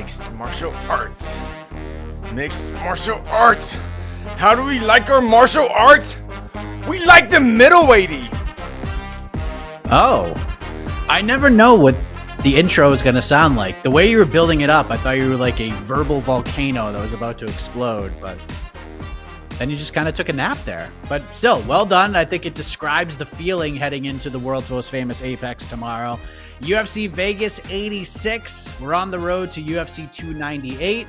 mixed martial arts. Mixed martial arts. How do we like our martial arts? We like the middleweighty. Oh, I never know what the intro is going to sound like. The way you were building it up, I thought you were like a verbal volcano that was about to explode, but then you just kind of took a nap there. But still, well done. I think it describes the feeling heading into the world's most famous Apex tomorrow. UFC Vegas 86. We're on the road to UFC 298.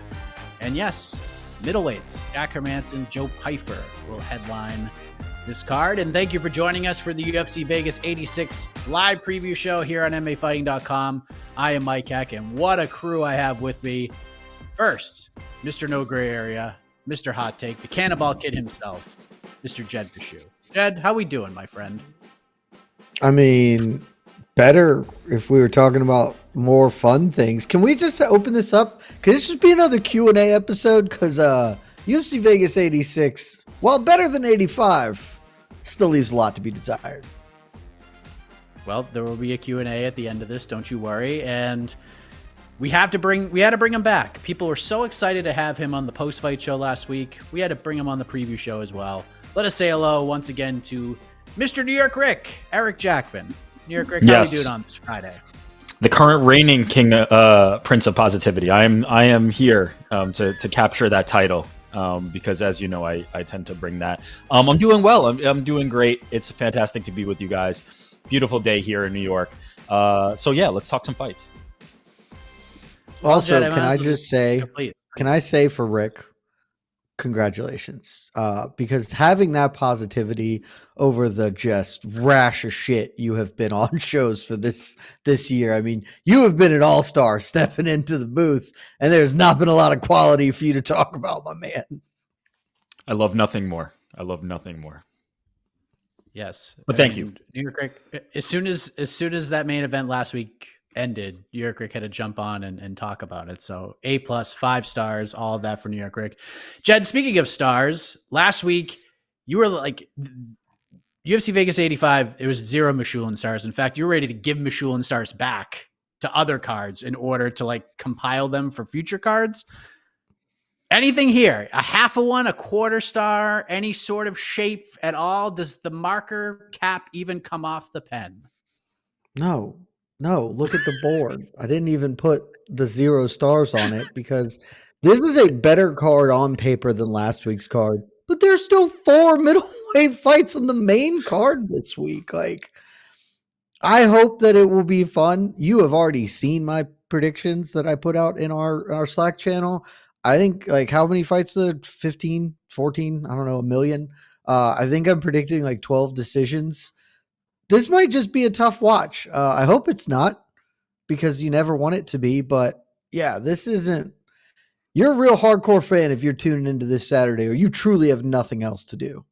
And yes, middleweights, Jack Hermansson, Joe Pyfer will headline this card. And thank you for joining us for the UFC Vegas 86 live preview show here on MMAfighting.com. I am Mike Heck, and what a crew I have with me. First, Mr. No Gray Area, Mr. Hot Take, the Cannonball Kid himself, Mr. Jed Meshew. Jed, how we doing, my friend? I mean, better if we were talking about more fun things. Can we just open this up? Could this just be another Q&A episode? Because UFC Vegas 86, while better than 85, still leaves a lot to be desired. Well, there will be a Q&A at the end of this, don't you worry. And we had to bring him back. People were so excited to have him on the post-fight show last week. We had to bring him on the preview show as well. Let us say hello once again to Mr. New York Rick, Eric Jackman. New York Rick, how are you doing on this Friday? The current reigning king, Prince of Positivity. I am here to capture that title because, as you know, I tend to bring that. I'm doing well. I'm doing great. It's fantastic to be with you guys. Beautiful day here in New York. So yeah, let's talk some fights. Also, Jed, can I just say, yeah, please. Can I say for Rick, congratulations, because having that positivity over the just rash of shit you have been on shows for this year. I mean, you have been an all-star stepping into the booth, and there's not been a lot of quality for you to talk about, my man. I love nothing more. Yes, but thank you, New York Rick. As soon as that main event last week ended, New York Rick had to jump on and talk about it. So A+, 5 stars, all of that for New York Rick. Jed, speaking of stars, last week you were like UFC Vegas 85. It was 0 Meshew stars. In fact, you were ready to give Meshew stars back to other cards in order to like compile them for future cards. Anything here? A half a one, a quarter star, any sort of shape at all? Does the marker cap even come off the pen? No, look at the board. I didn't even put the 0 stars on it because this is a better card on paper than last week's card. But there's still 4 middleweight fights on the main card this week. Like, I hope that it will be fun. You have already seen my predictions that I put out in our Slack channel. I think, like, how many fights are there? 15, 14, I don't know, a million. I think I'm predicting like 12 decisions. This might just be a tough watch. I hope it's not, because you never want it to be. But yeah, this isn't. You're a real hardcore fan if you're tuning into this Saturday, or you truly have nothing else to do.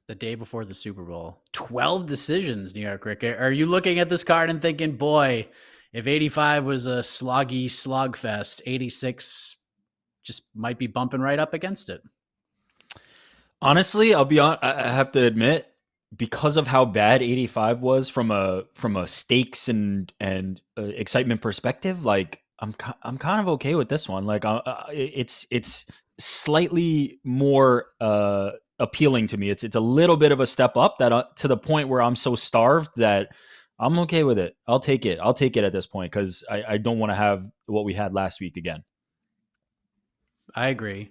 The day before the Super Bowl, 12 decisions, New York Rick. Are you looking at this card and thinking, boy, if 85 was a sloggy slogfest, 86 just might be bumping right up against it? Honestly, I have to admit, because of how bad 85 was from a stakes and excitement perspective, like I'm kind of okay with this one. Like it's slightly more appealing to me. It's a little bit of a step up that to the point where I'm so starved that I'm okay with it. I'll take it at this point, because I don't want to have what we had last week again. I agree.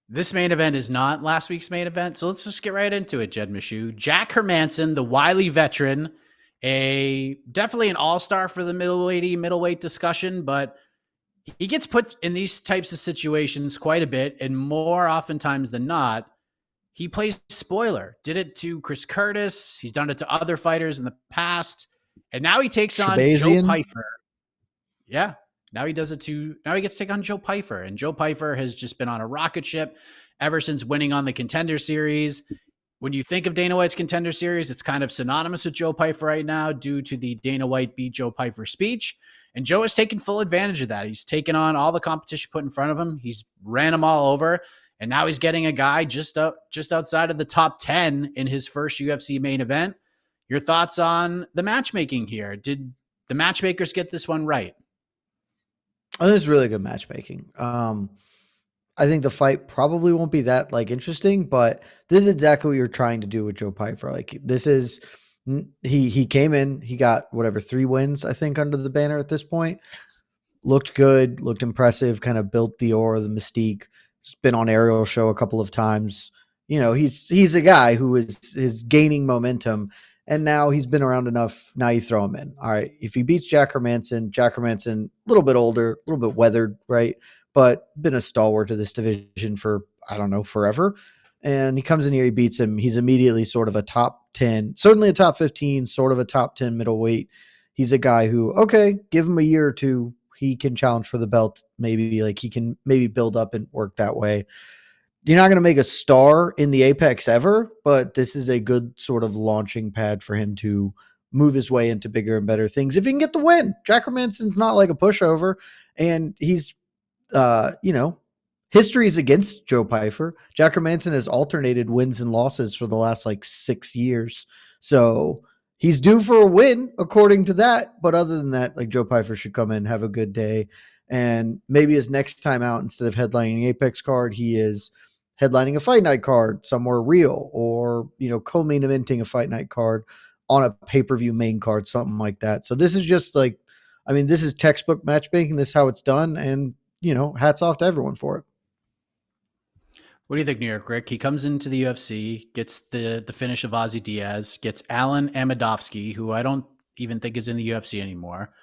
This main event is not last week's main event, so let's just get right into it, Jed Meshew. Jack Hermansson, the wily veteran, definitely an all-star for the middleweight discussion, but he gets put in these types of situations quite a bit, and more oftentimes than not, he plays spoiler. Did it to Chris Curtis. He's done it to other fighters in the past, and now he takes on Joe Pyfer. Yeah. Now he gets to take on Joe Pyfer, and Joe Pyfer has just been on a rocket ship ever since winning on the Contender Series. When you think of Dana White's Contender Series, it's kind of synonymous with Joe Pyfer right now due to the Dana White beat Joe Pyfer speech. And Joe has taken full advantage of that. He's taken on all the competition put in front of him. He's ran them all over. And now he's getting a guy just outside of the top 10 in his first UFC main event. Your thoughts on the matchmaking here? Did the matchmakers get this one right? Oh, this is really good matchmaking. I think the fight probably won't be that like interesting, but this is exactly what you're trying to do with Joe Pyfer. Like this is he came in, he got whatever 3 wins, I think, under the banner at this point. Looked good, looked impressive, kind of built the aura, the mystique. He's been on Ariel's show a couple of times. You know, he's a guy who is gaining momentum, and now he's been around enough. Now you throw him in. All right, if he beats Jack Hermansson, a little bit older, a little bit weathered, right? But been a stalwart of this division for I don't know forever. And he comes in here, he beats him. He's immediately sort of a top 10, certainly a top 15, sort of a top 10 middleweight. He's a guy who, okay, give him a year or two, he can challenge for the belt. Maybe like he can maybe build up and work that way. You're not going to make a star in the Apex ever, but this is a good sort of launching pad for him to move his way into bigger and better things. If he can get the win, Jack Hermansson's not like a pushover, and he's, history is against Joe Pyfer. Jack Hermansson has alternated wins and losses for the last like 6 years. So he's due for a win according to that. But other than that, like Joe Pyfer should come in, have a good day. And maybe his next time out, instead of headlining an Apex card, he is headlining a fight night card somewhere real, or, co-main eventing a fight night card on a pay-per-view main card, something like that. So this is just like, this is textbook matchmaking. This is how it's done. And, hats off to everyone for it. What do you think, New York Rick? He comes into the UFC, gets the finish of Ozzy Diaz, gets Alan Amedovski, who I don't even think is in the UFC anymore,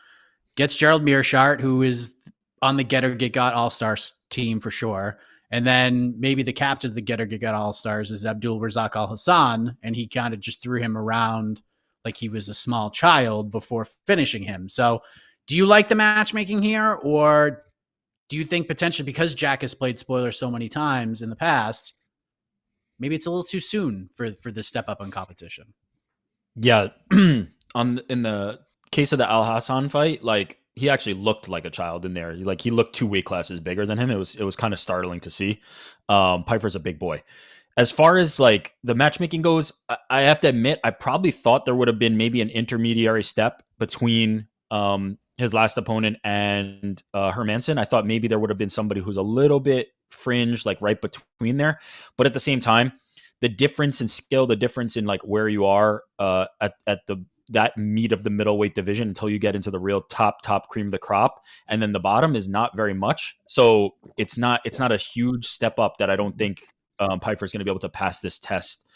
gets Gerald Mearshart, who is on the Get or Get Got All-Stars team for sure, and then maybe the captain of the Get or Get Got All-Stars is Abdul Razak Al Hassan, and he kind of just threw him around like he was a small child before finishing him. So do you like the matchmaking here, or do you think potentially because Jack has played spoiler so many times in the past, maybe it's a little too soon for this step up in competition? Yeah. In the case of the Al Hassan fight, like he actually looked like a child in there. Like he looked 2 weight classes bigger than him. It was kind of startling to see. Pyfer's a big boy. As far as like the matchmaking goes, I have to admit, I probably thought there would have been maybe an intermediary step between his last opponent and Hermansson. I thought maybe there would have been somebody who's a little bit fringe, like right between there. But at the same time, the difference in skill, the difference in like where you are at that meat of the middleweight division until you get into the real top cream of the crop, and then the bottom is not very much. So it's not a huge step up that I don't think Pyfer is going to be able to pass this test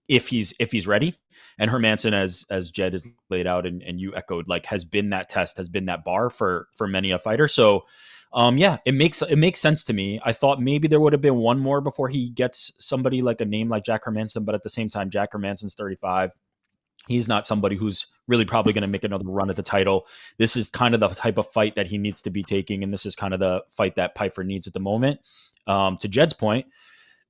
if he's ready. And Hermansson, as Jed has laid out and you echoed, like has been that test, has been that bar for many a fighter. So it makes sense to me. I thought maybe there would have been one more before he gets somebody like a name like Jack Hermansson, but at the same time, Jack Hermansson's 35. He's not somebody who's really probably going to make another run at the title. This is kind of the type of fight that he needs to be taking, and this is kind of the fight that Pyfer needs at the moment. To Jed's point,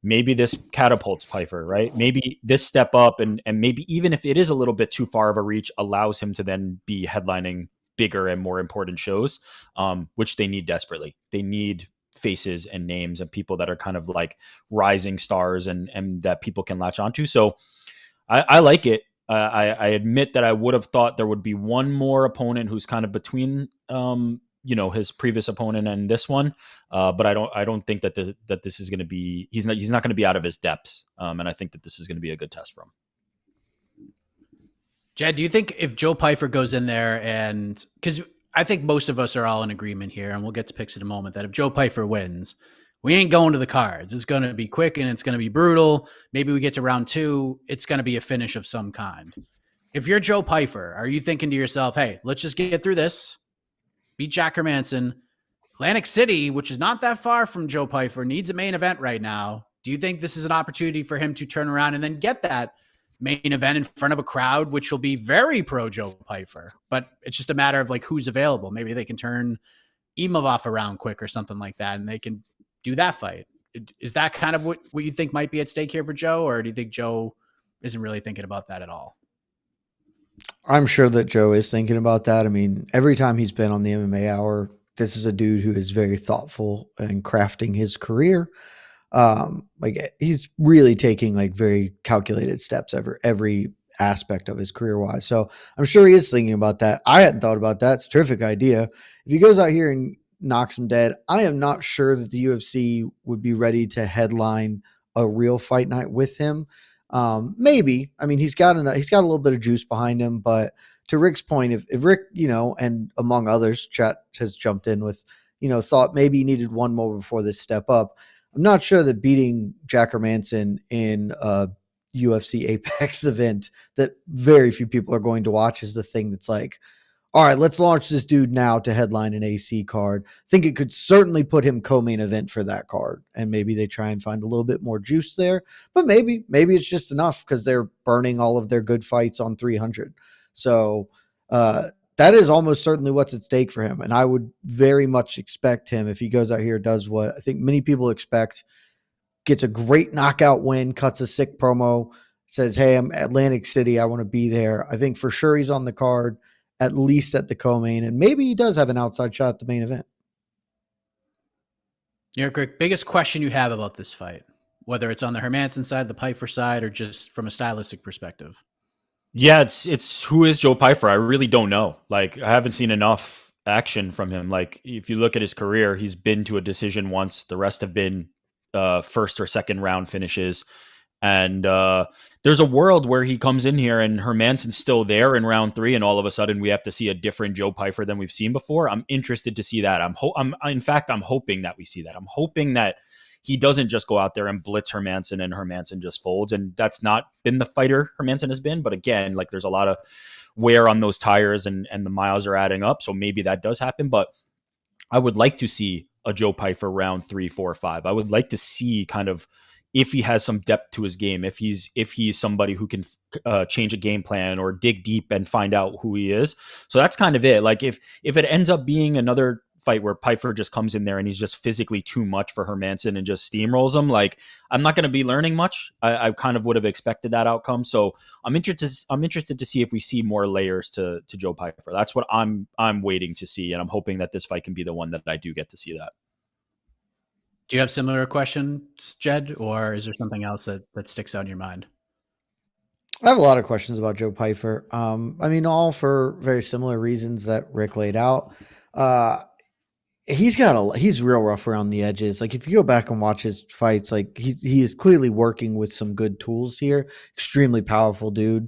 maybe this catapults Pyfer, right? Maybe this step up and maybe even if it is a little bit too far of a reach, allows him to then be headlining bigger and more important shows, which they need desperately. They need faces and names and people that are kind of like rising stars and that people can latch onto. So I like it. I admit that I would have thought there would be one more opponent who's kind of between his previous opponent and this one, but I don't think that this is going to be, he's not going to be out of his depths, and I think that this is going to be a good test for him. Jed, do you think if Joe Pyfer goes in there, and because I think most of us are all in agreement here, and we'll get to picks in a moment, that if Joe Pyfer wins, we ain't going to the cards. It's going to be quick and it's going to be brutal. Maybe we get to round 2. It's going to be a finish of some kind. If you're Joe Pyfer, are you thinking to yourself, hey, let's just get through this, beat Jack Hermansson? Atlantic City, which is not that far from Joe Pyfer, needs a main event right now. Do you think this is an opportunity for him to turn around and then get that main event in front of a crowd, which will be very pro Joe Pyfer? But it's just a matter of like who's available. Maybe they can turn Imavov around quick or something like that, and they can do that fight. Is that kind of what you think might be at stake here for Joe, or do you think Joe isn't really thinking about that at all? I'm sure that Joe is thinking about that. I mean, every time he's been on the MMA Hour, this is a dude who is very thoughtful in crafting his career. Like he's really taking like very calculated steps every aspect of his career wise. So I'm sure he is thinking about that. I hadn't thought about that. It's a terrific idea. If he goes out here and knocks him dead, I am not sure that the UFC would be ready to headline a real fight night with him. Maybe. I mean, he's got a little bit of juice behind him, but to Rick's point, if Rick, and among others, chat has jumped in with, thought maybe he needed one more before this step up. I'm not sure that beating Jack Hermansson in a UFC Apex event that very few people are going to watch is the thing that's like, all right, let's launch this dude now to headline an AC card. I think it could certainly put him co-main event for that card. And maybe they try and find a little bit more juice there, but maybe it's just enough because they're burning all of their good fights on 300. So that is almost certainly what's at stake for him. And I would very much expect him, if he goes out here, does what I think many people expect, gets a great knockout win, cuts a sick promo, says, hey, I'm Atlantic City. I want to be there. I think for sure he's on the card, at least at the co-main, and maybe he does have an outside shot at the main event. Eric, biggest question you have about this fight, whether it's on the Hermansson side, the Pyfer side, or just from a stylistic perspective? Yeah, it's who is Joe Pyfer? I really don't know. Like, I haven't seen enough action from him. Like, if you look at his career, he's been to a decision once. The rest have been first or second round finishes. And there's a world where he comes in here and Hermansson's still there in round 3, and all of a sudden we have to see a different Joe Pyfer than we've seen before. I'm interested to see that. I'm hoping that we see that. I'm hoping that he doesn't just go out there and blitz Hermansson and Hermansson just folds. And that's not been the fighter Hermansson has been. But again, like, there's a lot of wear on those tires and the miles are adding up. So maybe that does happen. But I would like to see a Joe Pyfer round 3, 4, 5. I would like to see kind of if he has some depth to his game, if he's somebody who can change a game plan or dig deep and find out who he is. So that's kind of it. Like, if it ends up being another fight where Pyfer just comes in there and he's just physically too much for Hermansson and just steamrolls him, like, I'm not going to be learning much. I kind of would have expected that outcome. So I'm interested to see if we see more layers to Joe Pyfer. That's what I'm waiting to see, and I'm hoping that this fight can be the one that I do get to see that. Do you have similar questions, Jed, or is there something else that sticks out in your mind? I have a lot of questions about Joe Pyfer. I mean, all for very similar reasons that Rick laid out. He's real rough around the edges. Like, if you go back and watch his fights, like, he is clearly working with some good tools here. Extremely powerful dude,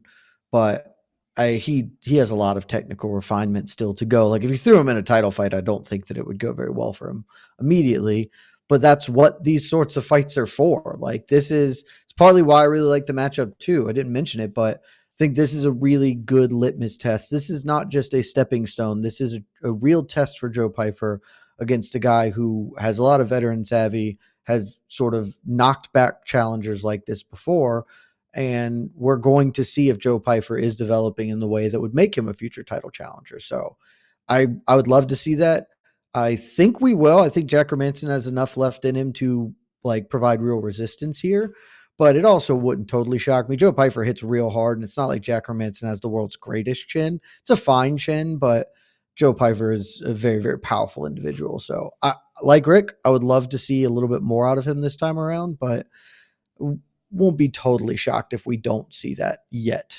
but he has a lot of technical refinement still to go. Like, if you threw him in a title fight, I don't think that it would go very well for him immediately. But that's what these sorts of fights are for. Like, it's partly why I really like the matchup too. I didn't mention it, but I think this is a really good litmus test. This is not just a stepping stone. This is a real test for Joe Pyfer against a guy who has a lot of veteran savvy, has sort of knocked back challengers like this before. And we're going to see if Joe Pyfer is developing in the way that would make him a future title challenger. So I would love to see that. I think we will. I think Jack Hermansson has enough left in him to, like, provide real resistance here, but it also wouldn't totally shock me. Joe Pyfer hits real hard, and it's not like Jack Hermansson has the world's greatest chin. It's a fine chin, but Joe Pyfer is a very, very powerful individual. So like Rick, I would love to see a little bit more out of him this time around, but won't be totally shocked if we don't see that yet.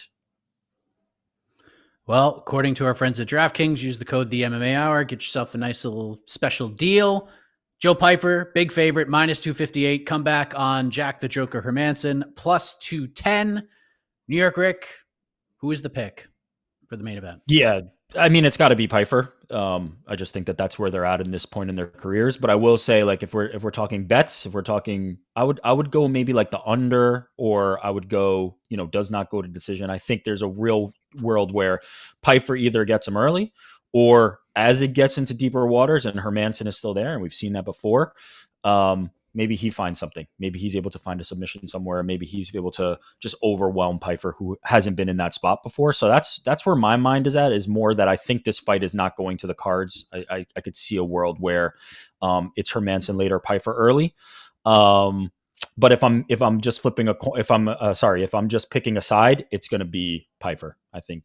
Well, according to our friends at DraftKings, use the code TheMMAHour, get yourself a nice little special deal. Joe Pyfer, big favorite, minus 258. Come back on Jack the Joker Hermansson, plus 210. New York Rick, who is the pick for the main event? Yeah, I mean, it's got to be Pyfer. I just think that that's where they're at in this point in their careers. But I will say, like, if we're talking bets, I would go maybe like the under, or I would go, does not go to decision. I think there's a real world where Pyfer either gets him early, or as it gets into deeper waters and Hermansson is still there, and we've seen that before, maybe he finds something. Maybe he's able to find a submission somewhere. Maybe he's able to just overwhelm Pyfer, who hasn't been in that spot before. So that's where my mind is at, is more that I think this fight is not going to the cards. I could see a world where it's Hermansson later, Pyfer early. But if I'm just flipping if I'm just picking a side, it's going to be Pyfer. I think,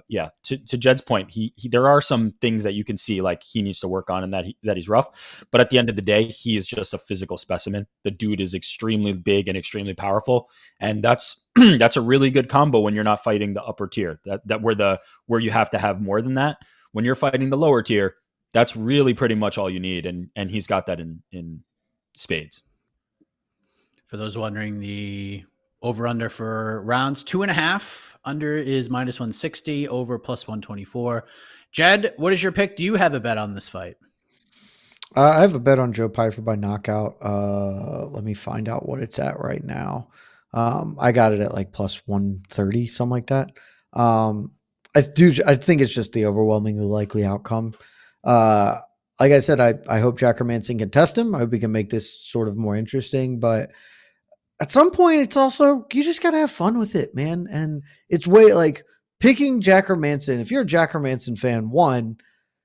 yeah. To Jed's point, he there are some things that you can see like he needs to work on, and that he's rough. But at the end of the day, he is just a physical specimen. The dude is extremely big and extremely powerful, and that's that's a really good combo when you're not fighting the upper tier. That where you have to have more than that. When you're fighting the lower tier, that's really pretty much all you need, and he's got that in spades. For those wondering, the over-under for rounds 2.5. Under is -160, over +124. Jed, what is your pick? Do you have a bet on this fight? I have a bet on Joe Pyfer by knockout. Let me find out what it's at right now. I got it at like +130, something like that. I think it's just the overwhelmingly likely outcome. Like I said, I hope Jack Hermansson can test him. I hope he can make this sort of more interesting, but at some point it's also, you just got to have fun with it, man. And it's way like picking Jack Hermansson. If you're a Jack Hermansson fan, one,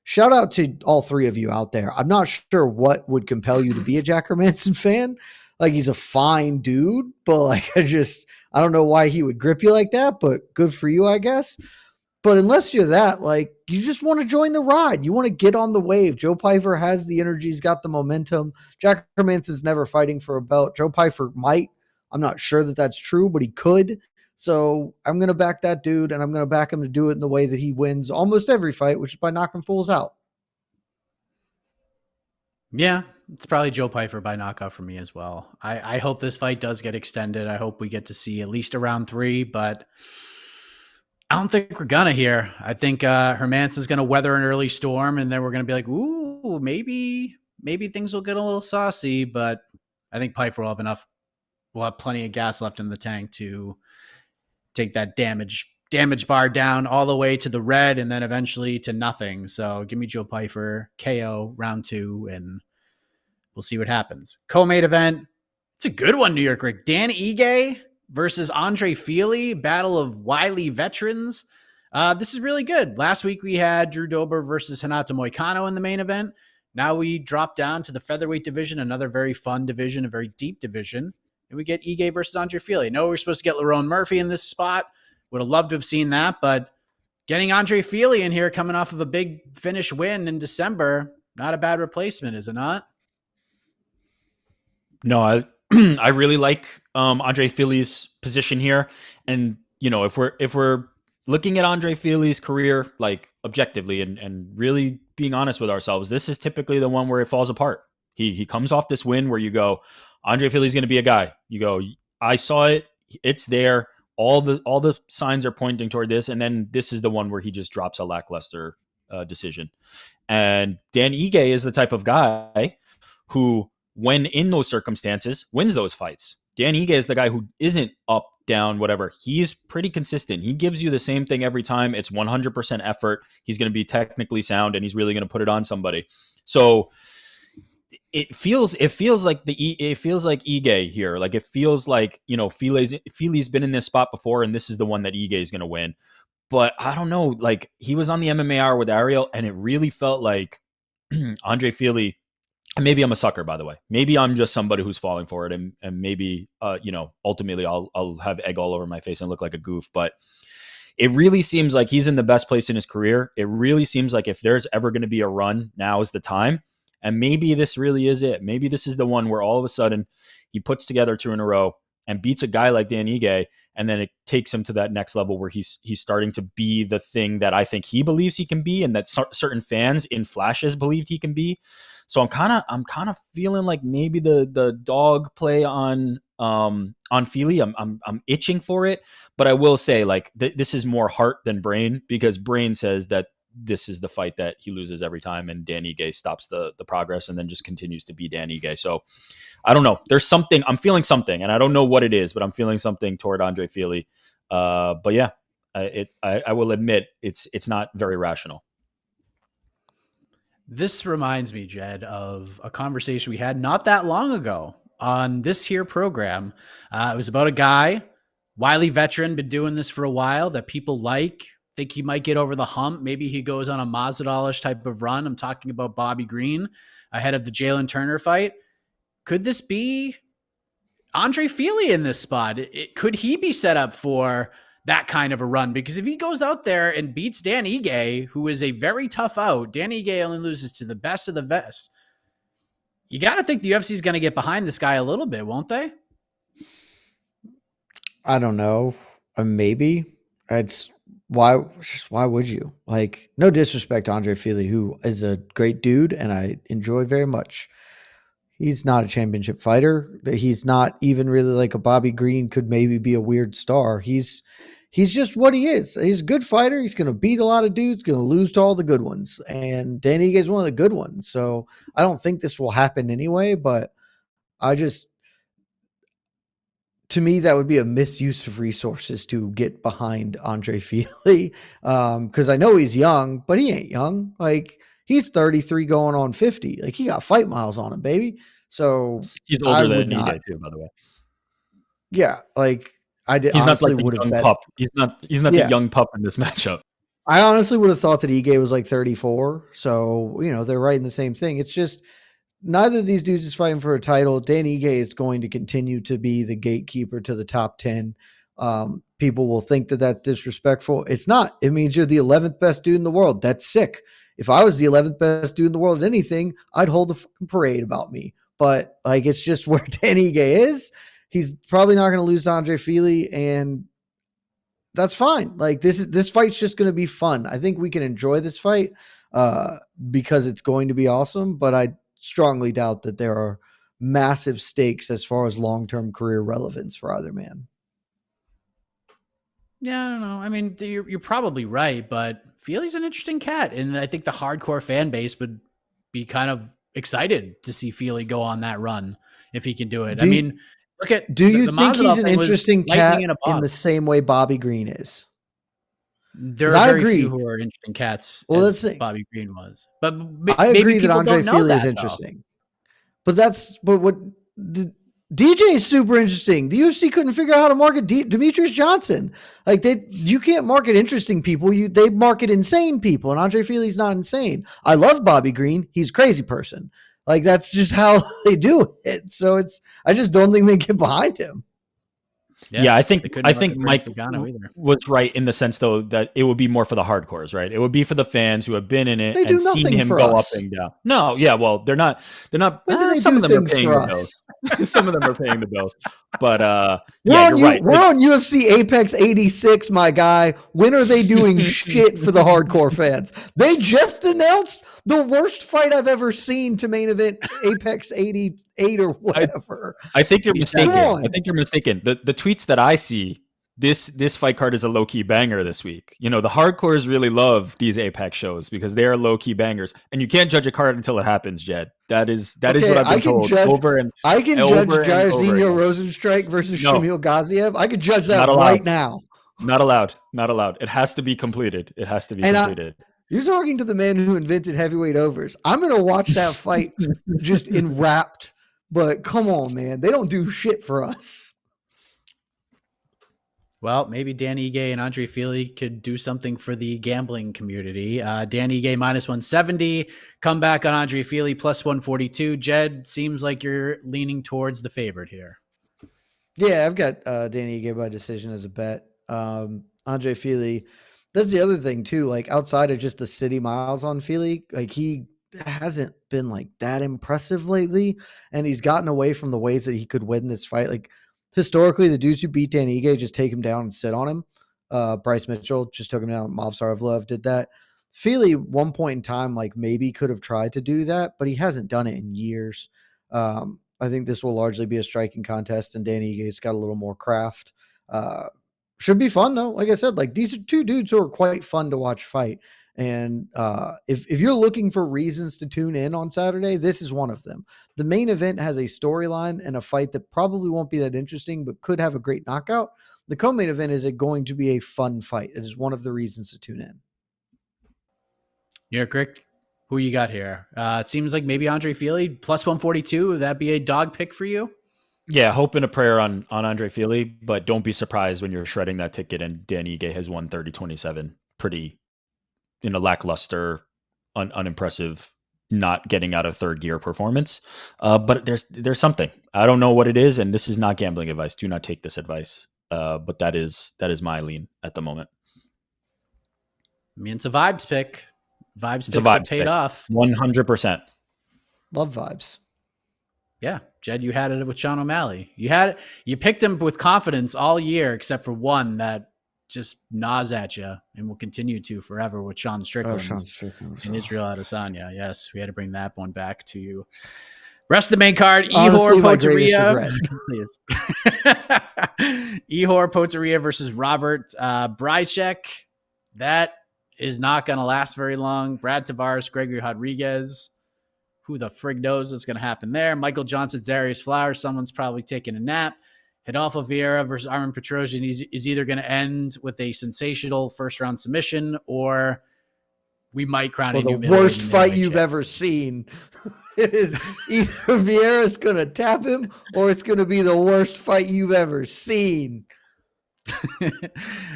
shout out to all three of you out there. I'm not sure what would compel you to be a Jack Hermansson fan. Like, he's a fine dude, but like, I don't know why he would grip you like that, but good for you, I guess. But unless you're that, like, you just want to join the ride. You want to get on the wave. Joe Pyfer has the energy. He's got the momentum. Jack Hermansson's never fighting for a belt. Joe Pyfer might. I'm not sure that that's true, but he could. So I'm going to back that dude, and I'm going to back him to do it in the way that he wins almost every fight, which is by knocking fools out. Yeah, it's probably Joe Pyfer by knockout for me as well. I hope this fight does get extended. I hope we get to see at least a round 3, but I don't think we're gonna here. I think Hermansson's gonna weather an early storm, and then we're gonna be like, ooh, maybe things will get a little saucy. But I think Pyfer will have enough. We'll have plenty of gas left in the tank to take that damage bar down all the way to the red, and then eventually to nothing. So give me Joe Pyfer KO round 2, and we'll see what happens. Co-main event. It's a good one, New York Rick. Dan Ige versus Andre Fili, battle of wily veterans. This is really good. Last week we had Drew Dober versus Renato Moicano in the main event. Now we drop down to the featherweight division, another very fun division, a very deep division. And we get Ige versus Andre Fili. I know we're supposed to get Lerone Murphy in this spot. Would have loved to have seen that, but getting Andre Fili in here coming off of a big finish win in December, not a bad replacement, is it not? No, I really like Andre Fili's position here, and you know, if we're looking at Andre Fili's career like objectively and really being honest with ourselves, this is typically the one where it falls apart. He comes off this win where you go, Andre Fili's going to be a guy. You go, I saw it, it's there. All the signs are pointing toward this, and then this is the one where he just drops a lackluster decision. And Dan Ige is the type of guy who, when in those circumstances, wins those fights. Dan Ige is the guy who isn't up, down, whatever. He's pretty consistent. He gives you the same thing every time. It's 100% effort. He's going to be technically sound, and he's really going to put it on somebody. So it feels like Ige here. Like, it feels like, you know, Fili's been in this spot before, and this is the one that Ige is going to win. But I don't know. Like, he was on the MMA Hour with Ariel, and it really felt like Andre Fili. Maybe I'm a sucker, by the way. Maybe I'm just somebody who's falling for it, and maybe you know, ultimately I'll have egg all over my face and look like a goof. But it really seems like he's in the best place in his career. It really seems like if there's ever going to be a run, now is the time. And maybe this really is it. Maybe this is the one where all of a sudden he puts together 2 in a row and beats a guy like Dan Ige, and then it takes him to that next level where he's starting to be the thing that I think he believes he can be, and that certain fans in flashes believed he can be. So I'm kind of feeling like maybe the dog play on Fili. I'm itching for it, but I will say, like, this is more heart than brain, because brain says that this is the fight that he loses every time, and Dan Ige stops the progress and then just continues to be Dan Ige. So I don't know. There's something, I'm feeling something, and I don't know what it is, but I'm feeling something toward Andre Fili. But yeah, I will admit it's not very rational. This reminds me, Jed, of a conversation we had not that long ago on this here program. It was about a guy, wily veteran, been doing this for a while, that people think he might get over the hump. Maybe he goes on a Masvidal-ish type of run. I'm talking about Bobby Green ahead of the Jalen Turner fight. Could this be Andre Fili in this spot. Could he be set up for that kind of a run? Because if he goes out there and beats Dan Ige, who is a very tough out, Dan Ige only loses to the best of the best. You got to think the UFC is going to get behind this guy a little bit, won't they? I don't know. Maybe. It's why would you? Like, no disrespect to Andre Fili, who is a great dude and I enjoy very much. He's not a championship fighter. He's not even really like a Bobby Green could maybe be a weird star. He's just what he is. He's a good fighter. He's going to beat a lot of dudes, going to lose to all the good ones. And Dan Ige is one of the good ones. So I don't think this will happen anyway, but to me, that would be a misuse of resources to get behind Andre Fili. Because I know he's young, but he ain't young. Like, he's 33 going on 50. Like, he got fight miles on him, baby. So he's older than Ige too, by the way. Yeah, like He's honestly not like the young pup. He's not the young pup in this matchup. I honestly would have thought that Ige was like 34. So, they're right in the same thing. It's just neither of these dudes is fighting for a title. Dan Ige is going to continue to be the gatekeeper to the top 10. People will think that that's disrespectful. It's not. It means you're the 11th best dude in the world. That's sick. If I was the 11th best dude in the world at anything, I'd hold a fucking parade about me. But like, it's just where Dan Ige is. He's probably not going to lose to Andre Fili, and that's fine. Like, this fight's just going to be fun. I think we can enjoy this fight because it's going to be awesome, but I strongly doubt that there are massive stakes as far as long-term career relevance for either man. Yeah, I don't know. I mean, you're probably right, but Fili's an interesting cat, and I think the hardcore fan base would be kind of excited to see Fili go on that run if he can do it. Look at do you think he's an interesting cat in the same way Bobby Green is? There are very few who are interesting cats as Bobby Green was. But I agree that Andre Fili is interesting. But what DJ is super interesting. The UFC couldn't figure out how to market Demetrius Johnson. Like, you can't market interesting people. They market insane people, and Andre Fili's not insane. I love Bobby Green. He's a crazy person. Like, that's just how they do it. So I just don't think they get behind him. Yeah, I think Mike was right in the sense, though, that it would be more for the hardcores, right? It would be for the fans who have been in it and seen him go up and down. No, yeah, well, they're not. Some of them are paying the bills. Some of them are paying the bills. But you're right. We're on UFC Apex 86, my guy. When are they doing shit for the hardcore fans? They just announced the worst fight I've ever seen to main event Apex 88 or whatever. I think you're mistaken. The tweets that I see, this fight card is a low-key banger this week. The hardcores really love these Apex shows because they are low-key bangers, and you can't judge a card until it happens, Jed. That is what I've been told I can judge Jairzinho Rosenstrike versus Shamil Gaziev. I could judge that right now. Not allowed. It has to be completed. You're talking to the man who invented heavyweight overs. I'm going to watch that fight just enwrapped, but come on, man. They don't do shit for us. Well, maybe Dan Ige and Andre Fili could do something for the gambling community. Dan Ige -170, come back on Andre Fili +142. Jed, seems like you're leaning towards the favorite here. Yeah, I've got Dan Ige by decision as a bet. Andre Fili, that's the other thing too. Like, outside of just the city miles on Fili, like, he hasn't been like that impressive lately, and he's gotten away from the ways that he could win this fight. Like, historically, the dudes who beat Dan Ige just take him down and sit on him. Bryce Mitchell just took him down. Movsarevlev did that. Fili, one point in time, like, maybe could have tried to do that, but he hasn't done it in years. I think this will largely be a striking contest, and Dan Ige's got a little more craft. Should be fun, though. Like I said, like, these are two dudes who are quite fun to watch fight. And if you're looking for reasons to tune in on Saturday, this is one of them. The main event has a storyline and a fight that probably won't be that interesting, but could have a great knockout. The co-main event is going to be a fun fight. It is one of the reasons to tune in. Yeah, Rick, who you got here? It seems like maybe Andre Fili +142. Would that be a dog pick for you? Yeah, hope and a prayer on Andre Fili, but don't be surprised when you're shredding that ticket and Dan Ige has won 30-27. Pretty, lackluster, unimpressive not getting out of third gear performance. But there's something. I don't know what it is, and this is not gambling advice. Do not take this advice. But that is my lean at the moment. I mean, it's a vibes pick. Vibes picks have paid off. 100%. Love vibes. Yeah, Jed, you had it with Sean O'Malley. You picked him with confidence all year, except for one that just gnaws at you and will continue to forever with Sean Strickland, and Israel Adesanya. Yes, we had to bring that one back to you. Rest of the main card, Honestly, Ihor Potieria. Ihor Potieria versus Robert Brycek. That is not going to last very long. Brad Tavares, Gregory Rodriguez. Who the frig knows what's going to happen there? Michael Johnson, Darius Flowers. Someone's probably taking a nap. Adolfo Vieira versus Armin Petrosian is either going to end with a sensational first-round submission, or we might crown a new the worst fight you've ever seen. It is either Vieira's going to tap him, or it's going to be the worst fight you've ever seen.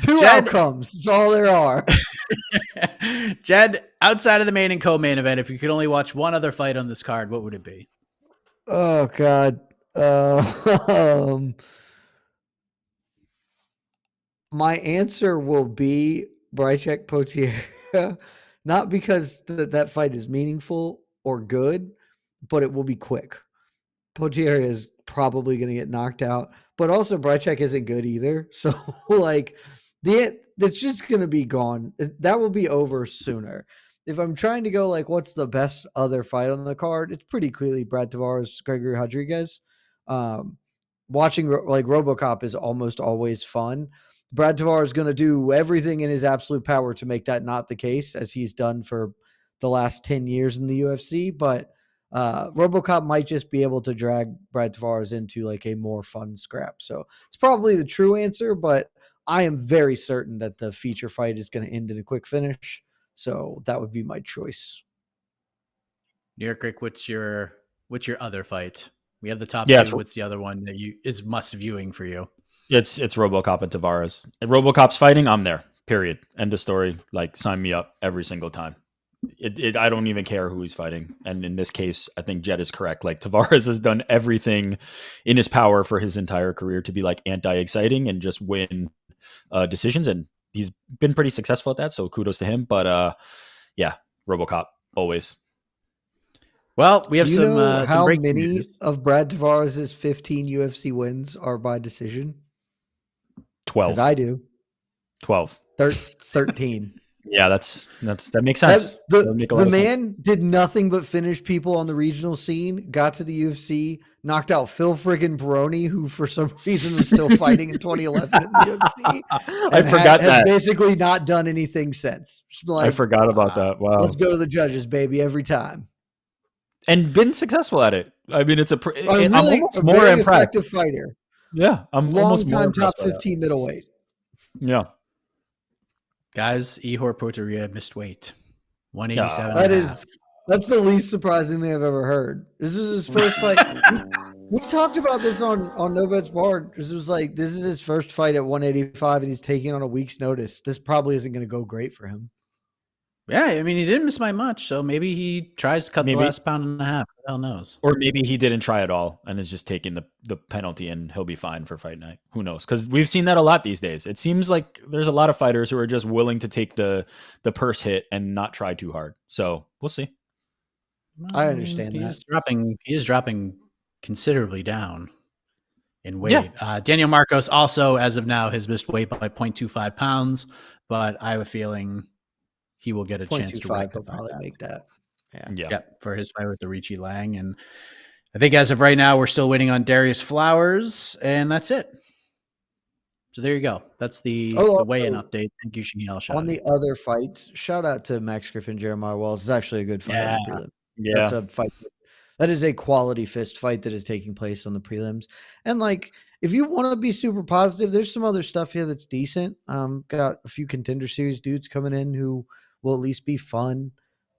Two outcomes. That's all there are. Jed, outside of the main and co-main event, if you could only watch one other fight on this card, what would it be? Oh, God. My answer will be Brycek Potieria, not because that fight is meaningful or good, but it will be quick. Potieria is probably going to get knocked out, but also Brycek isn't good either. So like it's just going to be gone. That will be over sooner. If I'm trying to go like, what's the best other fight on the card? It's pretty clearly Brad Tavares, Gregory Rodriguez. Watching like RoboCop is almost always fun. Brad Tavares is going to do everything in his absolute power to make that not the case, as he's done for the last 10 years in the UFC. But RoboCop might just be able to drag Brad Tavares into like a more fun scrap. So it's probably the true answer, but I am very certain that the feature fight is going to end in a quick finish. So that would be my choice. New York Rick, what's your other fight? We have the top two. What's the other one that is must viewing for you? It's RoboCop and Tavares. If RoboCop's fighting, I'm there. Period. End of story. Like, sign me up every single time. I don't even care who he's fighting. And in this case, I think Jed is correct. Like, Tavares has done everything in his power for his entire career to be like anti-exciting and just win decisions. And he's been pretty successful at that. So kudos to him. But yeah, RoboCop always. Well, we have some how breaking many news. of Brad Tavares' 15 UFC wins are by decision? 12. Because I do. 12. 13. Yeah, that makes sense. The man did nothing but finish people on the regional scene, got to the UFC, knocked out Phil friggin' Baroni, who for some reason was still fighting in 2011 in the UFC. I forgot that. Has basically not done anything since. I forgot about that. Wow. Let's go to the judges, baby, every time. And been successful at it. I mean, I'm almost more very effective fighter. Yeah, I'm almost more top 15 middleweight. Yeah. Guys, Ihor Potieria missed weight. 187. That's the least surprising thing I've ever heard. This is his first fight. We talked about this on No Bets Barred. This was like, this is his first fight at 185 and he's taking on a week's notice. This probably isn't going to go great for him. Yeah, I mean, he didn't miss by much, so maybe he tries to cut the last pound and a half. Who the hell knows? Or maybe he didn't try at all and is just taking the penalty and he'll be fine for fight night. Who knows? Because we've seen that a lot these days. It seems like there's a lot of fighters who are just willing to take the purse hit and not try too hard. So we'll see. I understand that. He is dropping considerably down in weight. Yeah. Daniel Marcos also, as of now, has missed weight by 0.25 pounds, but I have a feeling he will get a chance to probably make that. Yeah, for his fight with the Richie Lang. And I think as of right now, we're still waiting on Darius Flowers, and that's it. So there you go. That's the weigh-in update. Thank you, Shaheen Al-Shadi. On the other fights, shout out to Max Griffin, Jeremiah Wells. It's actually a good fight. Yeah. That's a fight. That is a quality fist fight that is taking place on the prelims. And like, if you want to be super positive, there's some other stuff here that's decent. Got a few Contender Series dudes coming in who will at least be fun,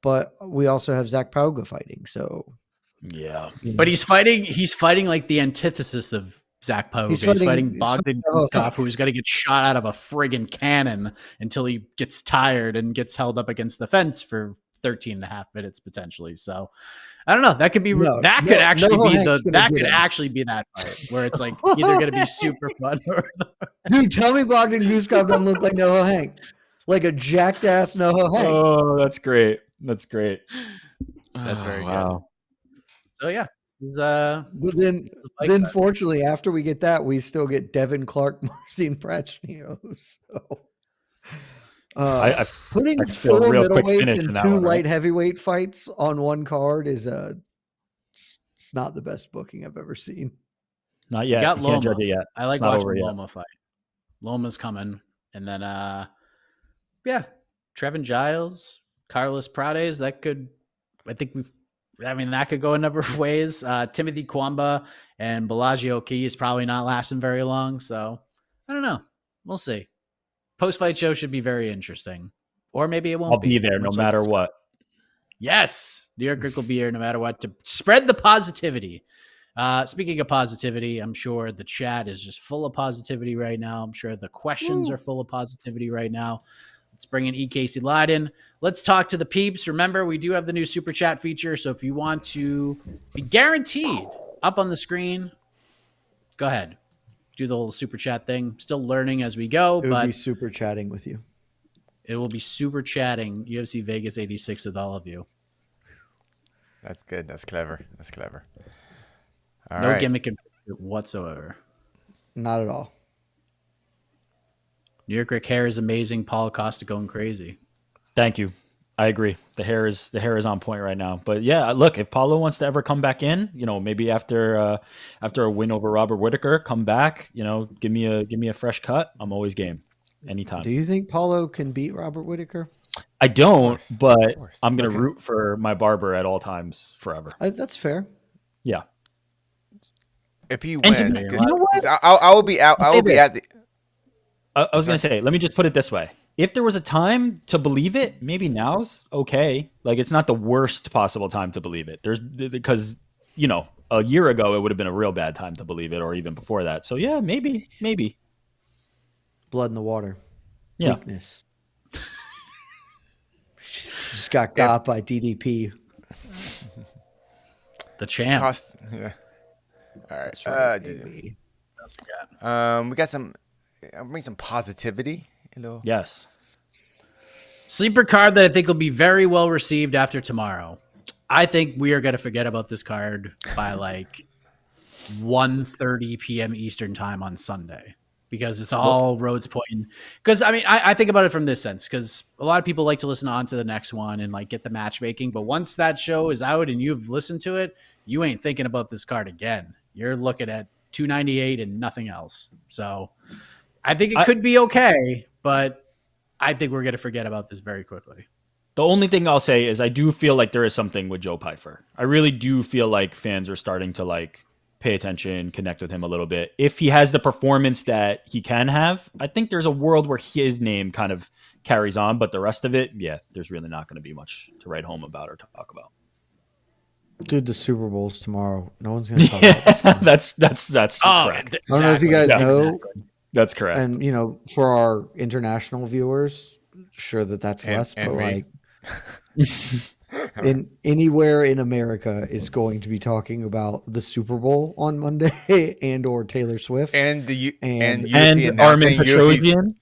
but we also have Zach Pauga fighting. So yeah, but he's fighting like the antithesis of Zach Pauga. He's fighting Bogdan Gustaf, who's got to get shot out of a friggin' cannon until he gets tired and gets held up against the fence for 13 and a half minutes potentially. So I don't know. That could be No, that no, could actually no be Hank's the gonna that get could him. actually be that fight where it's like either going to be super fun or Dude, tell me Bogdan Guskov doesn't look like Noho Hank. Like a jacked ass Noho Hank. Oh, that's great. That's great. That's very good. Wow. So yeah, it's, But then fortunately, after we get that, we still get Devin Clark, Marcin Prachnio. So I putting I feel a 4 real quick middleweights finish and in that 2 one, right? light heavyweight fights on one card is it's not the best booking I've ever seen. Not you yet. got You can't Loma. judge it yet. I like It's not watching over yet. Loma fight. Loma's coming, and then yeah, Trevin Giles, Carlos Prades. That could, that could go a number of ways. Timothy Kwamba and Bellagio Key is probably not lasting very long. So I don't know. We'll see. Post-fight show should be very interesting. Or maybe it won't I'll be there no much like matter this. what. Yes. New York Rick will be here no matter what to spread the positivity. Speaking of positivity, I'm sure the chat is just full of positivity right now. I'm sure the questions are full of positivity right now. Let's bring in E. Casey Lyden. Let's talk to the peeps. Remember, we do have the new super chat feature. So if you want to be guaranteed up on the screen, go ahead. Do the little super chat thing. Still learning as we go, It would but be super chatting with you. it will be super chatting UFC Vegas 86 with all of you. That's good. That's clever. That's clever. All No right. gimmick whatsoever. Not at all. New York Rick hair is amazing. Paul Acosta going crazy. Thank you. I agree. The hair is on point right now. But yeah, look, if Paulo wants to ever come back in, maybe after a win over Robert Whittaker, come back, give me a fresh cut. I'm always game. Anytime. Do you think Paulo can beat Robert Whittaker? I don't, Of but course. I'm going to Okay. root for my barber at all times forever. That's fair. Yeah. If he And wins, to- good. you know what? I will be out. I Say will be this. at the. I was going to say, let me just put it this way. If there was a time to believe it, maybe now's okay. Like, it's not the worst possible time to believe it. Because, a year ago, it would have been a real bad time to believe it, or even before that. So yeah, maybe. Blood in the water. Yeah. Weakness. Just got by DDP. The champ. Cost, yeah. All right. That's right, dude. baby. We got some. I'll bring some positivity. Yes. Sleeper card that I think will be very well received after tomorrow. I think we are going to forget about this card by like 1:30 p.m. Eastern time on Sunday because it's all roads pointing. Because I think about it from this sense because a lot of people like to listen on to the next one and like get the matchmaking. But once that show is out and you've listened to it, you ain't thinking about this card again. You're looking at 298 and nothing else. So I think it could be okay, but I think we're going to forget about this very quickly. The only thing I'll say is I do feel like there is something with Joe Pyfer. I really do feel like fans are starting to like pay attention, connect with him a little bit. If he has the performance that he can have, I think there's a world where his name kind of carries on, but the rest of it, yeah, there's really not going to be much to write home about or talk about. Dude, the Super Bowl's tomorrow. No one's going to talk about this. That's correct. I don't know if you guys know, That's correct. and for our international viewers, sure that's less, and but me. like in anywhere in America is going to be talking about the Super Bowl on Monday and or Taylor Swift And the And- UFC and Armin announcing UFC. Petrosian.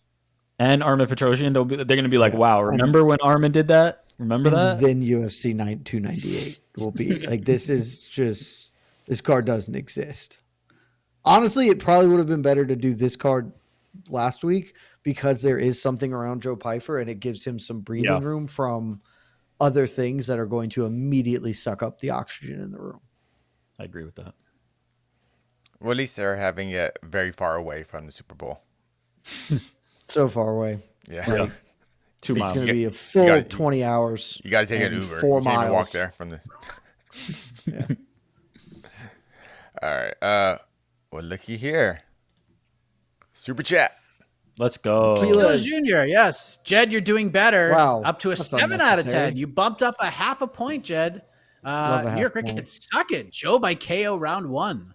And Armin Petrosian, they're going to be like, Yeah. wow, remember when Armin did that? Remember and that? then UFC 298 will be like this card doesn't exist. Honestly, it probably would have been better to do this card last week because there is something around Joe Pyfer and it gives him some breathing room from other things that are going to immediately suck up the oxygen in the room. I agree with that. Well, at least they're having it very far away from the Super Bowl. So far away. Yeah. Yeah. 2 It's miles. going to be a You full gotta- 20 hours. You got to take an and Uber. 4 you can't even walk miles. there from the. Yeah. All right. Well, looky here. Super chat. Let's go. Fili. Junior, yes. Jed, you're doing better. Wow, Up to a that's 7 out of 10. unnecessary. You bumped up a half a point, Jed. Love a half New York Rick point. can suck it. Joe by KO round 1.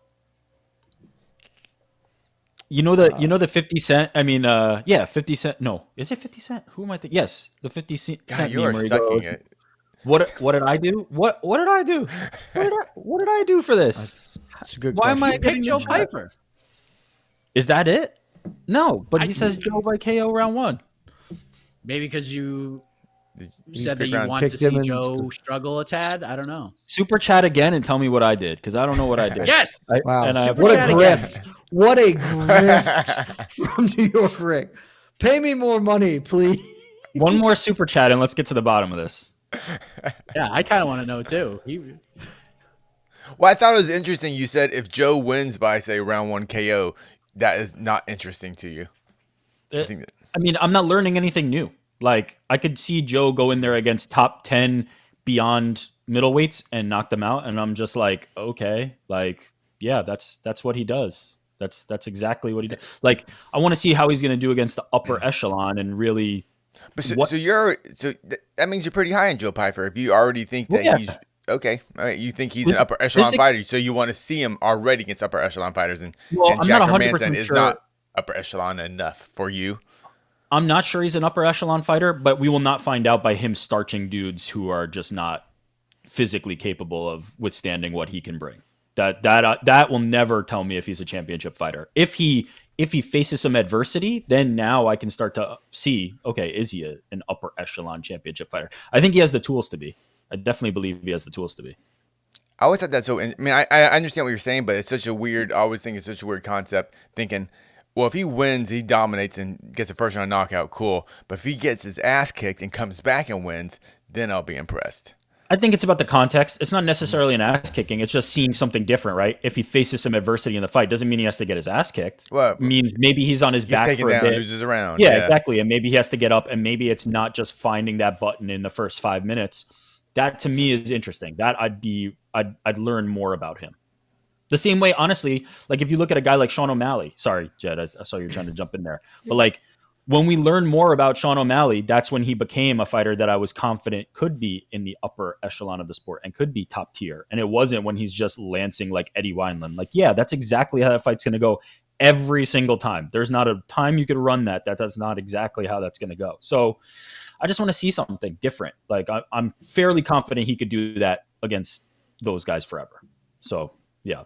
You know the 50 Cent. I mean, 50 Cent. No, is it 50 Cent? Who am I thinking? Yes, the 50 Cent God, you meme are where he sucking goes, it. What did I do? What did I do? What did I do for this? That's a good Why am question. I Pick getting Joe the chat? Pyfer. Is that it? No, but he I- says Joe by KO round 1. Maybe because you You said that pick you round- want to picked him see and- Joe struggle a tad. I don't know. Super chat again and tell me what I did, because I don't know what I did. Yes. Wow, And I- what a Super chat grift. What a grift from New York Rick. Pay me more money, please. One more super chat and let's get to the bottom of this. Yeah, I kind of want to know too. Well, I thought it was interesting. You said if Joe wins by, say, round 1 KO, that is not interesting to you. I mean, I'm not learning anything new. Like, I could see Joe go in there against top 10 beyond middleweights and knock them out, and I'm just like, okay, like, yeah, that's what he does. That's exactly what he does. Like, I want to see how he's going to do against the upper echelon and really. But so that means you're pretty high on Joe Pyfer. If you already think that he's okay, all right, you think he's an upper echelon fighter, so you want to see him already against upper echelon fighters, and I'm Jack not 100% Hermansson is sure. not upper echelon enough for you. I'm not sure he's an upper echelon fighter, but we will not find out by him starching dudes who are just not physically capable of withstanding what he can bring. That will never tell me if he's a championship fighter. If he faces some adversity, then now I can start to see, okay, is he an upper echelon championship fighter? I think he has the tools to be. I definitely believe he has the tools to be. I always thought that. So, I mean, I understand what you're saying, but it's such a weird. I always think it's such a weird concept. Thinking, well, if he wins, he dominates and gets a first round knockout, cool. But if he gets his ass kicked and comes back and wins, then I'll be impressed. I think it's about the context. It's not necessarily an ass kicking. It's just seeing something different, right? If he faces some adversity in the fight, doesn't mean he has to get his ass kicked. Well, it means maybe he's on his back taken for a down, bit. loses a round. Yeah, exactly. And maybe he has to get up, and maybe it's not just finding that button in the first 5 minutes. That to me is interesting. That I'd learn more about him. The same way, honestly, like if you look at a guy like Sean O'Malley. Sorry, Jed, I saw you trying to jump in there. But like when we learn more about Sean O'Malley, that's when he became a fighter that I was confident could be in the upper echelon of the sport and could be top tier. And it wasn't when he's just lancing like Eddie Wineland. Like, yeah, that's exactly how that fight's going to go every single time. There's not a time you could run that. That's not exactly how that's going to go. So I just want to see something different. Like I'm fairly confident he could do that against those guys forever. So yeah,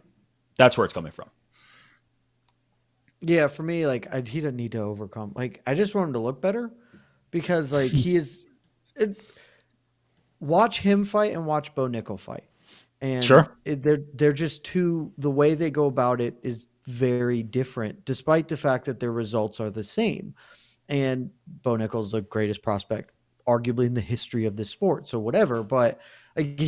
that's where it's coming from. Yeah, for me, like he doesn't need to overcome. Like I just want him to look better because like he is. Watch him fight and watch Bo Nickel fight, and sure, they're just two. The way they go about it is very different, despite the fact that their results are the same. And Bo Nickel's the greatest prospect, arguably in the history of this sport. So whatever, but like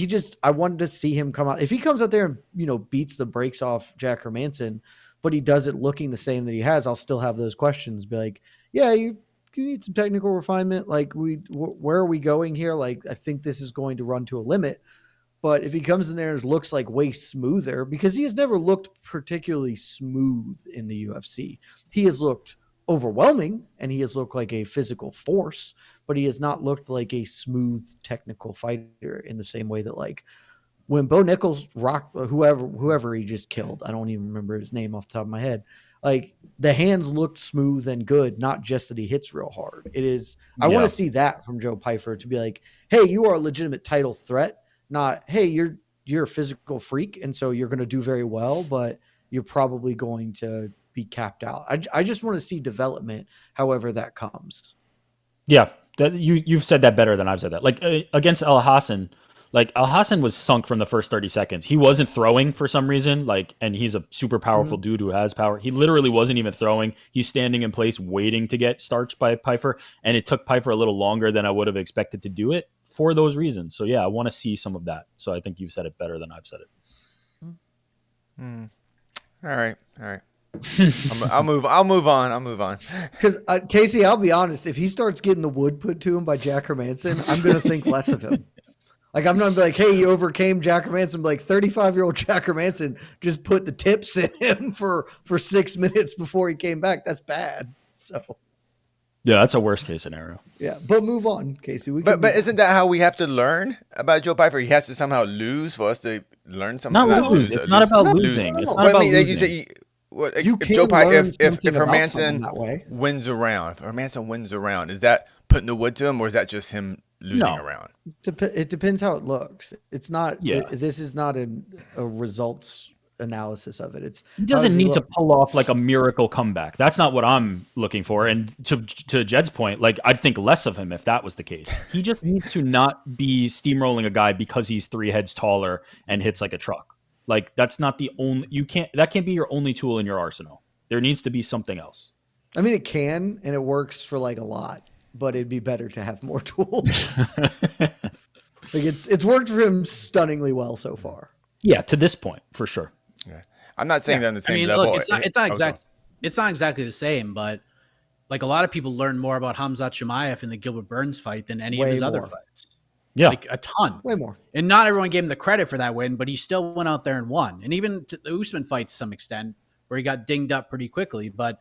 I wanted to see him come out. If he comes out there and beats the brakes off Jack Hermansson, but he does it looking the same that he has, I'll still have those questions. Be like, yeah, you need some technical refinement. Like where are we going here? Like, I think this is going to run to a limit. But if he comes in there and looks like way smoother, because he has never looked particularly smooth in the UFC. He has looked overwhelming and he has looked like a physical force, but he has not looked like a smooth technical fighter in the same way that like when Bo Nichols rocked whoever he just killed, I don't even remember his name off the top of my head. Like the hands looked smooth and good, not just that he hits real hard. I want to see that from Joe Pyfer to be like, hey, you are a legitimate title threat, not, hey, you're a physical freak. And so you're going to do very well, but you're probably going to be capped out. I just want to see development, however that comes. Yeah. You've said that better than I've said that. Like against Al Hassan, like Al Hassan was sunk from the first 30 seconds. He wasn't throwing for some reason, and he's a super powerful dude who has power. He literally wasn't even throwing. He's standing in place waiting to get starched by Pyfer, and it took Pyfer a little longer than I would have expected to do it for those reasons. So yeah, I want to see some of that. So I think you've said it better than I've said it. All right. I'll move on. Because Casey, I'll be honest, if he starts getting the wood put to him by Jack Hermansson, I'm going to think less of him. Like, I'm not going to be like, hey, you overcame Jack Hermansson. But like 35-year-old Jack Hermansson just put the tips in him for 6 minutes before he came back. That's bad. So, yeah, that's a worst case scenario. Yeah, but move on, Casey. But isn't that how we have to learn about Joe Pyfer? He has to somehow lose for us to learn something. Not lose. It's not about losing. It's not about losing. You say, you if Joe Pyfer, if Hermansson Hermansson wins a round, is that putting the wood to him, or is that just him losing No. a round. It depends how it looks. It's not. Yeah. This is not a results analysis of it. It's He doesn't need to pull off like a miracle comeback. That's not what I'm looking for. And to Jed's point, like I'd think less of him if that was the case. He just needs to not be steamrolling a guy because he's 3 heads taller and hits like a truck. Like that's not the only. That can't be your only tool in your arsenal. There needs to be something else. I mean, it can, and it works for like a lot, but it'd be better to have more tools. Like it's worked for him stunningly well so far. Yeah, to this point, for sure. Yeah. I'm not saying they're on the same I mean, level. look, it's not exactly the same, but like a lot of people learn more about Khamzat Chimaev in the Gilbert Burns fight than any of his other fights. Yeah, like a ton, way more. And not everyone gave him the credit for that win, but he still went out there and won. And even the Usman fight to some extent, where he got dinged up pretty quickly, but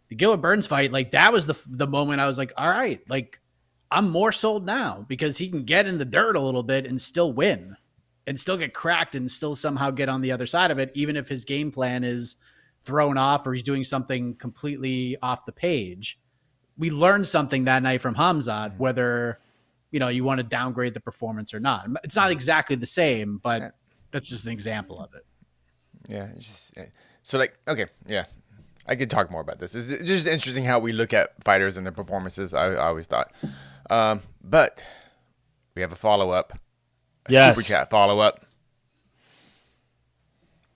the Gilbert Burns fight, like that was the moment I was like, all right, like I'm more sold now because he can get in the dirt a little bit and still win and still get cracked and still somehow get on the other side of it, even if his game plan is thrown off or he's doing something completely off the page. We learned something that night from Khamzat, whether, you want to downgrade the performance or not. It's not exactly the same, but that's just an example of it. Yeah. It's just, so like, okay. Yeah. I could talk more about this. It's just interesting how we look at fighters and their performances. I always thought, but we have a follow-up. Yes. Super chat follow-up.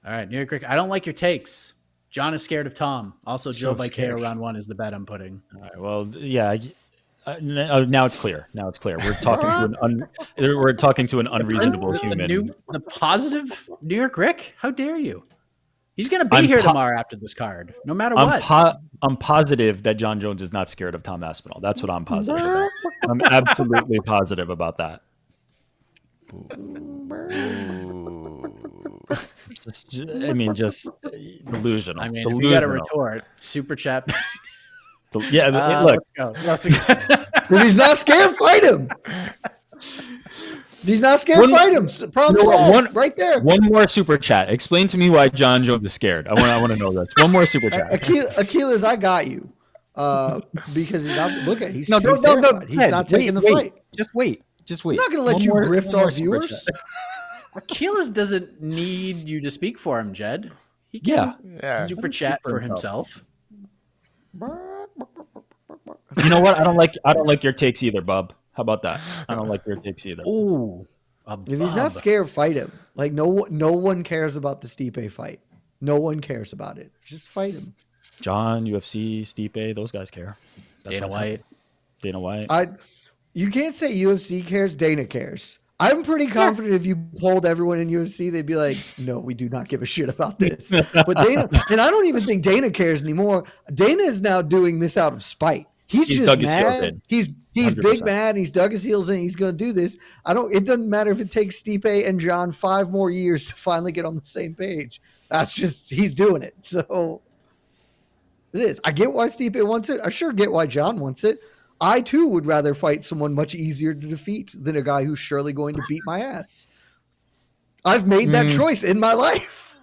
All right, New York Rick. I don't like your takes. John is scared of Tom. Also, Joe by KO round 1 is the bet I'm putting. All right, well, yeah. Now it's clear. We're talking to an unreasonable human. The positive New York Rick. How dare you? He's going to be here tomorrow after this card, no matter what. I'm positive that John Jones is not scared of Tom Aspinall. That's what I'm positive about. I'm absolutely positive about that. Just delusional. I mean, if you got a retort, super chat. Look. Let's go. If he's not scared, fight him. If he's not scared, fight him. Problem solved. Right there. One more super chat. Explain to me why John Jones is scared. I want to know this. One more super chat. Achilles, I got you. Because he's not. Look at he's no. He's not taking the fight. Just wait. I'm not going to let you rift our viewers. Achilles doesn't need you to speak for him, Jed. He can super chat for himself. You know what? I don't like your takes either, bub. How about that? I don't like your takes either. Ooh. If he's not scared, fight him. Like no one cares about the Stipe fight. No one cares about it. Just fight him. John, UFC, Stipe, those guys care. Dana White. You can't say UFC cares. Dana cares. I'm pretty confident if you polled everyone in UFC, they'd be like, no, we do not give a shit about this. But Dana, and I don't even think Dana cares anymore. Dana is now doing this out of spite. He's just dug his heels mad. in. He's 100%. Big mad. He's dug his heels in. He's going to do this. It doesn't matter if it takes Stipe and John 5 more years to finally get on the same page. He's doing it. So it is. I get why Stipe wants it. I sure get why John wants it. I too would rather fight someone much easier to defeat than a guy who's surely going to beat my ass. I've made that choice in my life.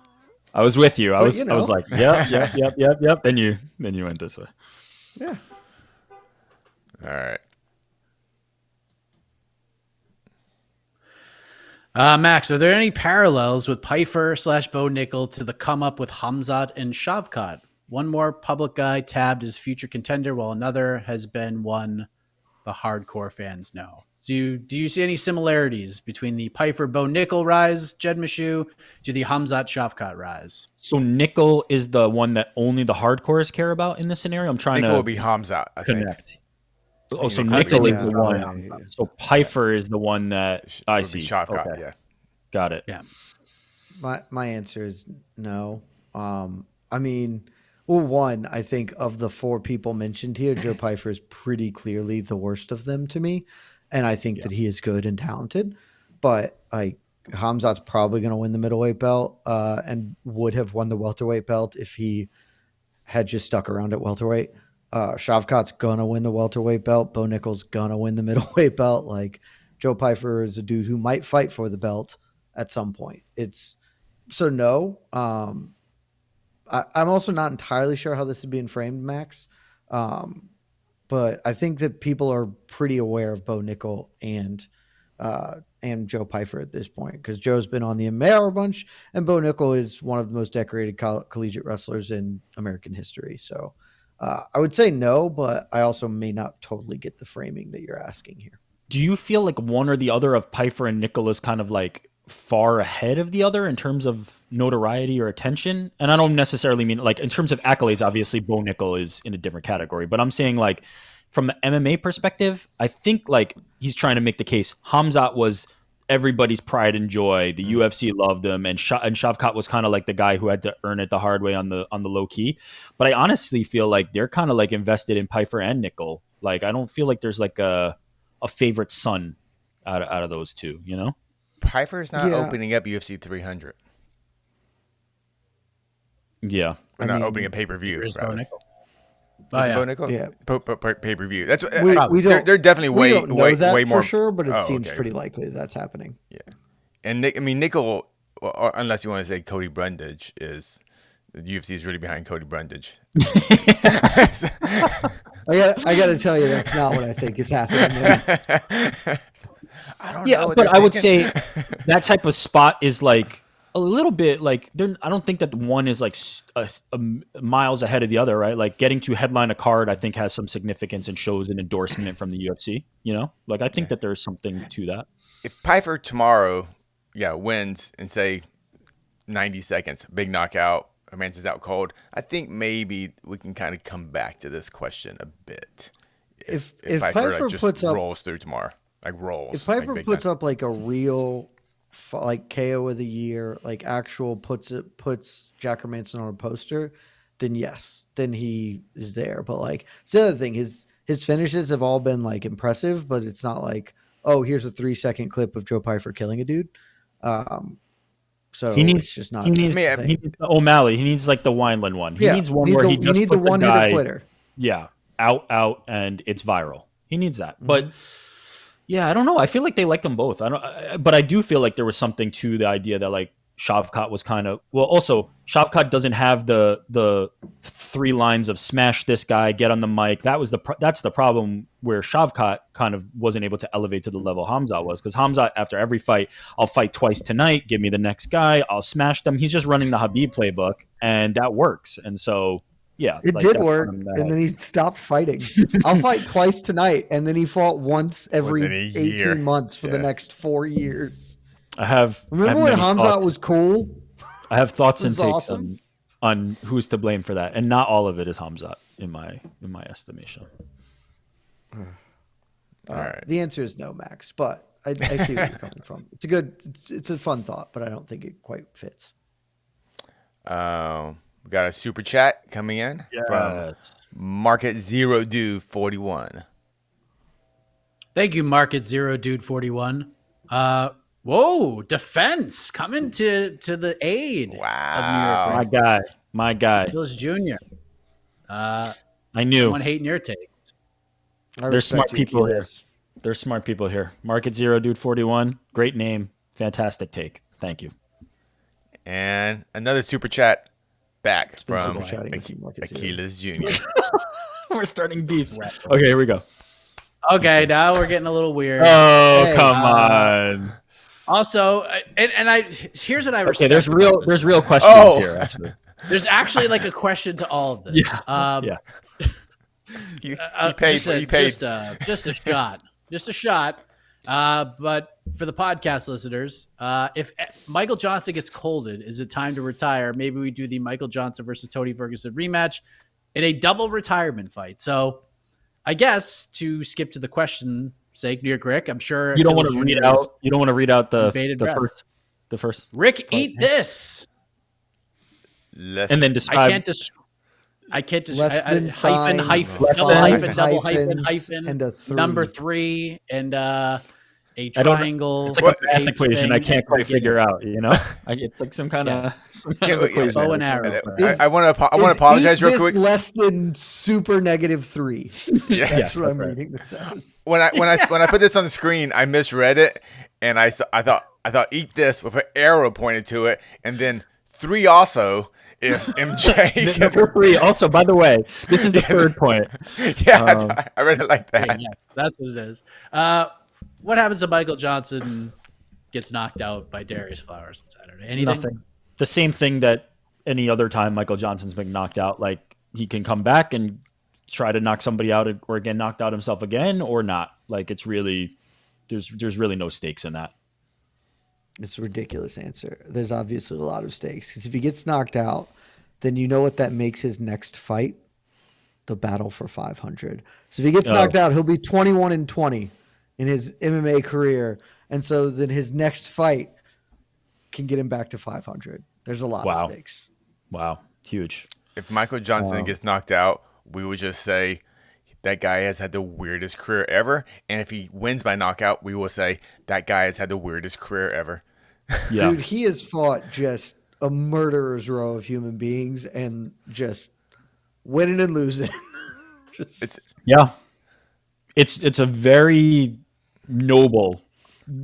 I was with you. I was like, yep. Then you went this way. Yeah. All right. Max, are there any parallels with Pyfer / Bo Nickel to the come up with Khamzat and Shavkat? One more public guy tabbed as future contender, while another has been one the hardcore fans know. Do you see any similarities between the Pyfer Bo Nickel rise, Jed Meshew, to the Khamzat Shavkat rise? So Nickel is the one that only the hardcores care about in this scenario. I'm trying Nickel to will be Khamzat, I connect. think. Oh, so Nickel is the one. Yeah. So Pyfer is the one that I see. Shavkat, Okay. yeah. Got it. Yeah. My answer is no. I mean, well, one, I think of the 4 people mentioned here, Joe Pyfer is pretty clearly the worst of them to me. And I think that he is good and talented. But Khamzat's probably going to win the middleweight belt and would have won the welterweight belt if he had just stuck around at welterweight. Shavkat's going to win the welterweight belt. Bo Nickel's going to win the middleweight belt. Like, Joe Pyfer is a dude who might fight for the belt at some point. No. I'm also not entirely sure how this is being framed, Max. but I think that people are pretty aware of Bo Nickel and Joe Pyfer at this point, because Joe's been on the MMA a bunch, and Bo Nickel is one of the most decorated collegiate wrestlers in American history. So I would say no, but I also may not totally get the framing that you're asking here. Do you feel like one or the other of Pyfer and Nickel is kind of like far ahead of the other in terms of notoriety or attention? And I don't necessarily mean like in terms of accolades, obviously Bo Nickel is in a different category, but I'm saying like from the MMA perspective, I think like he's trying to make the case. Khamzat was everybody's pride and joy. The UFC loved him, and Shavkat was kind of like the guy who had to earn it the hard way on the low key. But I honestly feel like they're kind of like invested in Pyfer and Nickel. Like I don't feel like there's like a favorite son out of those two, you know? Pyfer's not opening up UFC 300. Yeah. We're not opening a pay-per-view. Bo Nickel. Bo Nickel? Yeah. Pay-per-view. That's what we don't. They're definitely We don't know that way more for sure, but it seems okay. pretty likely that's happening. Yeah, and Nickel, or unless you want to say Cody Brundage is. The UFC is really behind Cody Brundage. I got to tell you, that's not what I think is happening. I don't know. Yeah, but I would say that type of spot is like a little bit like I don't think that one is like miles ahead of the other, right? Like getting to headline a card, I think has some significance and shows an endorsement from the UFC. You know, like I think that there's something to that. If Pyfer tomorrow, wins and say 90 seconds, big knockout, Hermansson's out cold, I think maybe we can kind of come back to this question a bit. If Pyfer just puts up rolls through tomorrow, like rolls. If Pyfer like puts time. up like a real like KO of the year, like actual puts Jack Hermansson on a poster, then yes, then he is there. But like it's the other thing, his finishes have all been like impressive, but it's not like, oh, here's a 3-second clip of Joe Pyfer killing a dude. So he needs it's just not. He needs the O'Malley. He needs like the Wineland one. He needs one where he just need puts the one a guy, hitter quitter. Yeah, out, and it's viral. He needs that. But yeah, I don't know. I feel like they like them both. But I do feel like there was something to the idea that like Shavkat was kind of also Shavkat doesn't have the 3 lines of smash this guy, get on the mic. That's the problem where Shavkat kind of wasn't able to elevate to the level Khamzat was, because Khamzat after every fight, I'll fight twice tonight, give me the next guy, I'll smash them. He's just running the Khabib playbook, and that works. And so yeah, it did work, and then he stopped fighting. I'll fight twice tonight, and then he fought once every 18 months for the next 4 years. Remember when Khamzat was cool? I have thoughts and takes awesome. on who's to blame for that, and not all of it is Khamzat in my estimation. All right. The answer is no, Max, but I see where you're coming from. It's a fun thought, but I don't think it quite fits. We got a super chat coming in from Market Zero Dude 41. Thank you, Market Zero Dude 41. Whoa, defense coming to the aid. Wow. Of New York. My guy. Bills Jr. I knew. Someone hating your takes. There's smart people here. There's smart people here. Market Zero Dude 41. Great name. Fantastic take. Thank you. And another super chat back from Achilles Achilles Jr. We're starting beefs. Okay, here we go. Okay, now we're getting a little weird. Oh, come on. Also, here's what I respect. Okay, there's real questions here, actually. There's actually like a question to all of this. Yeah. You paid. Just a shot. But for the podcast listeners, if Michael Johnson gets colded, is it time to retire? Maybe we do the Michael Johnson versus Tony Ferguson rematch in a double retirement fight. So I guess to skip to the question sake, New York Rick, I'm sure you don't want to read out. You don't want to read out the first. Rick, eat this. And then describe. I can't just less than hyphen, double hyphen, and a 3. number 3, and a triangle. It's like a math equation I can't quite figure out. You know, it's like some kind of equation. Bow and arrow. I want to apologize real quick. Less than super negative 3. That's what I'm reading this as. When I put this on the screen, I misread it, and I thought eat this with an arrow pointed to it, and then 3 also. if MJ Number 3. Also, by the way, this is the third point. Yeah, I read it like that. Yes, that's what it is. What happens if Michael Johnson gets knocked out by Darius Flowers on Saturday? Anything? Nothing. The same thing that any other time Michael Johnson's been knocked out. Like, he can come back and try to knock somebody out or get knocked out himself again or not. Like, it's really, there's really no stakes in that. It's a ridiculous answer. There's obviously a lot of stakes because if he gets knocked out, then you know what that makes his next fight? The battle for 500. So if he gets knocked out, he'll be 21-20 in his MMA career. And so then his next fight can get him back to 500. There's a lot of stakes. Wow. Huge. If Michael Johnson gets knocked out, we would just say that guy has had the weirdest career ever. And if he wins by knockout, we will say that guy has had the weirdest career ever. Yeah. Dude, he has fought just a murderer's row of human beings and just winning and losing. It's a very noble,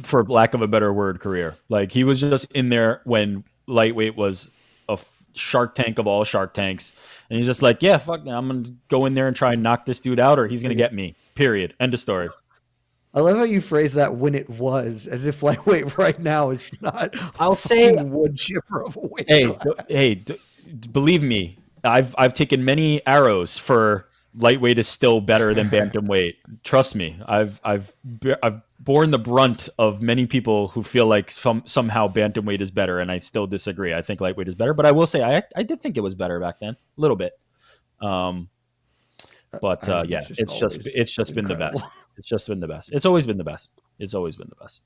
for lack of a better word, career. Like, he was just in there when lightweight was a Shark Tank of all Shark Tanks, and he's just like, yeah, fuck, I'm gonna go in there and try and knock this dude out, or he's gonna get me. Period. End of story. I love how you phrase that, when it was, as if lightweight right now is not. I'll say wood chipper of a weight. Believe me, I've taken many arrows for lightweight is still better than bantamweight. Trust me, I've borne the brunt of many people who feel like somehow bantamweight is better, and I still disagree. I think lightweight is better, but I will say I did think it was better back then, a little bit. It's just been the best. It's just been the best. It's always been the best. It's always been the best.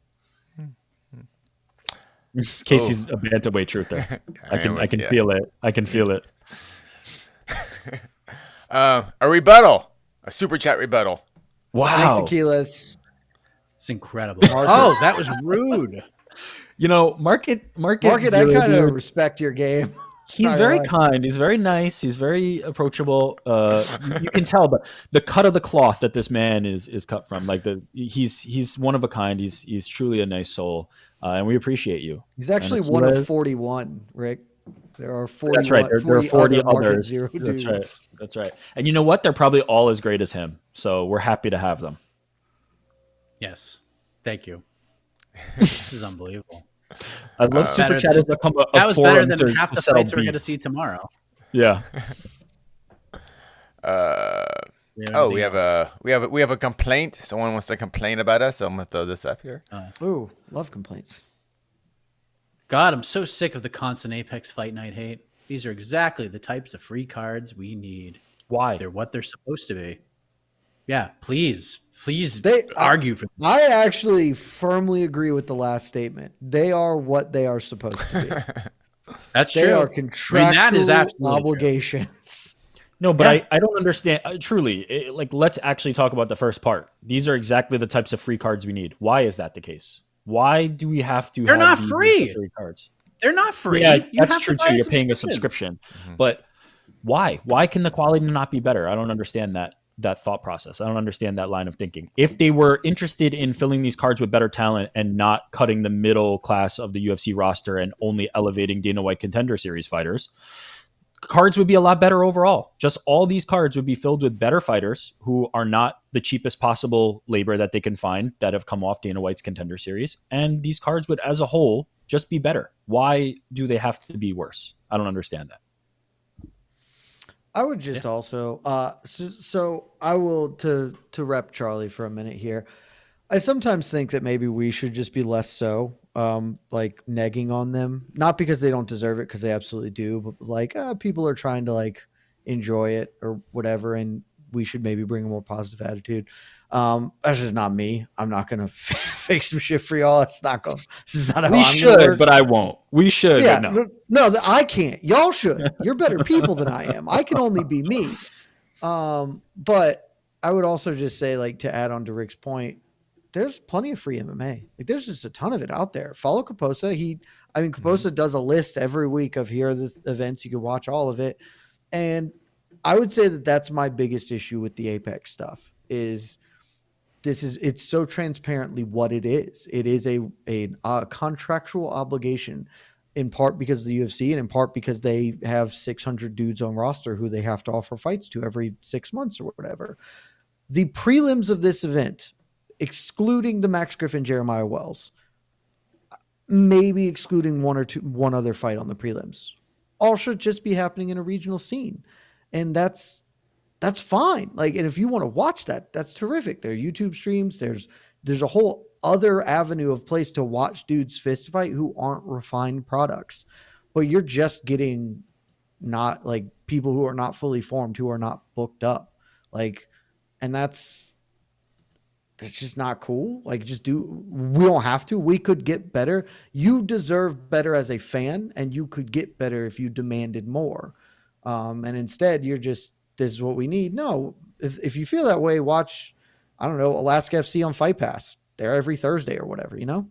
Casey's a bantamweight truther. I can feel it. I can feel it. A rebuttal, a super chat rebuttal. Wow. Thanks, Aquiles. It's incredible. Oh, that was rude. You know, Market, I kind of respect your game. He's very kind. He's very nice. He's very approachable. You can tell, but the cut of the cloth that this man is cut from, like he's one of a kind. He's truly a nice soul, and we appreciate you. He's actually one of 41, Rick. There are 40. That's right. There are 40 others. That's right. That's right. And you know what? They're probably all as great as him. So we're happy to have them. Yes. Thank you. This is unbelievable. I love Super Chat has become a that was better than half the fights we're going to see tomorrow. Yeah. We have a complaint. Someone wants to complain about us, so I'm gonna throw this up here. Love complaints. God, I'm so sick of the constant Apex Fight Night hate. These are exactly the types of free cards we need. Why? They're what they're supposed to be. Yeah, please argue for this. I actually firmly agree with the last statement. They are what they are supposed to be. That's true. They are contractual obligations. True. No, but I don't understand. Truly, let's actually talk about the first part. These are exactly the types of free cards we need. Why is that the case? Why do we have to? They're not free. Free cards. They're not free. Yeah, that's true too. You're paying a subscription, but why? Why can the quality not be better? I don't understand that thought process. I don't understand that line of thinking. If they were interested in filling these cards with better talent and not cutting the middle class of the UFC roster and only elevating Dana White Contender Series fighters, cards would be a lot better overall. Just all these cards would be filled with better fighters who are not the cheapest possible labor that they can find that have come off Dana White's Contender Series. And these cards would, as a whole, just be better. Why do they have to be worse? I don't understand that. I would just also, so I will, to rep Charlie for a minute here. I sometimes think that maybe we should just be less so, negging on them, not because they don't deserve it, because they absolutely do, but people are trying to enjoy it or whatever, and we should maybe bring a more positive attitude. That's just not me. I'm not gonna fake some shit for y'all. This is not how we should, but I won't. We should. Yeah, no, I can't. Y'all should. You're better people than I am. I can only be me. But I would also just say, to add on to Rick's point, there's plenty of free MMA. There's just a ton of it out there. Follow Kaposa. Kaposa does a list every week of here are the events. You can watch all of it. And I would say that that's my biggest issue with the Apex stuff it's so transparently what it is. It is a contractual obligation in part because of the UFC and in part because they have 600 dudes on roster who they have to offer fights to every 6 months or whatever. The prelims of this event, excluding the Max Griffin, Jeremiah Wells, maybe excluding one other fight on the prelims, all should just be happening in a regional scene. And that's fine. Like, and if you want to watch that, that's terrific. There are YouTube streams. There's a whole other avenue of place to watch dudes fist fight who aren't refined products, but you're just getting not like people who are not fully formed, who are not booked up. Like, and that's just not cool. Like, we don't have to, we could get better. You deserve better as a fan, and you could get better if you demanded more. And instead this is what we need. No, if you feel that way, watch, I don't know, Alaska FC on Fight Pass. They're every Thursday or whatever, you know?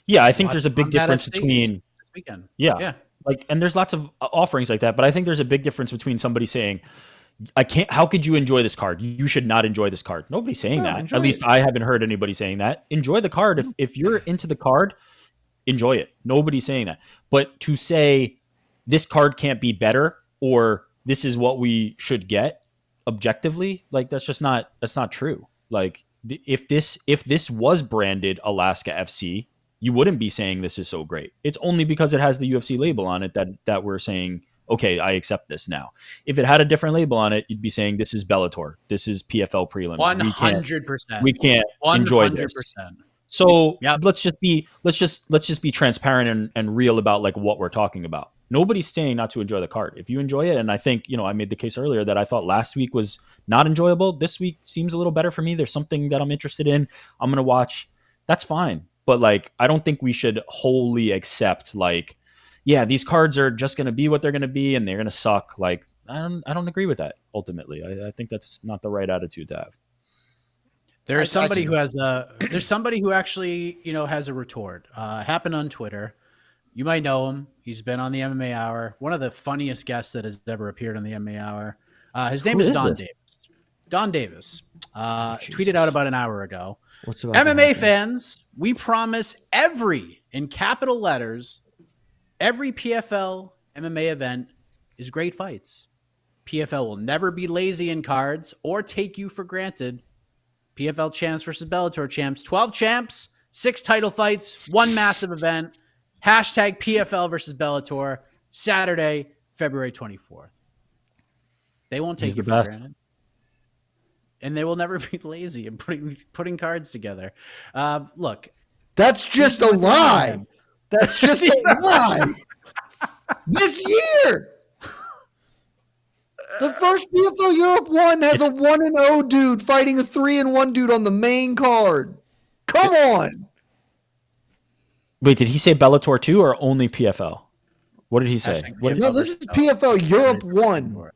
Yeah, I think there's a big difference between this weekend. Yeah. Like, and there's lots of offerings like that, but I think there's a big difference between somebody saying, how could you enjoy this card? You should not enjoy this card. Nobody's saying that. At least I haven't heard anybody saying that. Enjoy the card. If you're into the card, enjoy it. Nobody's saying that. But to say this card can't be better or this is what we should get objectively, like that's not true. Like, if this was branded Alaska FC, you wouldn't be saying this is so great. It's only because it has the UFC label on it that we're saying, okay, I accept this now. If it had a different label on it, you'd be saying this is Bellator, this is PFL prelims. 100%. We can't 100%. Enjoy this. So let's just be transparent and real about like what we're talking about. Nobody's saying not to enjoy the card. If you enjoy it, and I think, I made the case earlier that I thought last week was not enjoyable. This week seems a little better for me. There's something that I'm interested in. I'm going to watch. That's fine. But like, I don't think we should wholly accept like, yeah, these cards are just going to be what they're going to be and they're going to suck. Like, I don't agree with that ultimately. I think that's not the right attitude to have. There's somebody who actually, has a retort. Happened on Twitter. You might know him. He's been on the MMA Hour. One of the funniest guests that has ever appeared on the MMA Hour. His name is Don Davis. Don Davis tweeted out about an hour ago. What's about MMA fans, we promise in capital letters, every PFL MMA event is great fights. PFL will never be lazy in cards or take you for granted. PFL champs versus Bellator champs, 12 champs, 6 title fights, 1 massive event. Hashtag PFL versus Bellator, Saturday, February 24th. They won't take you for granted. And they will never be lazy in putting cards together. Look. That's just a lie. That's just a lie. This year. The first PFL Europe 1 has a 1-0 dude fighting a 3-1 dude on the main card. Come on. Wait, did he say Bellator 2 or only PFL? What did he say? No, this is PFL Europe 1.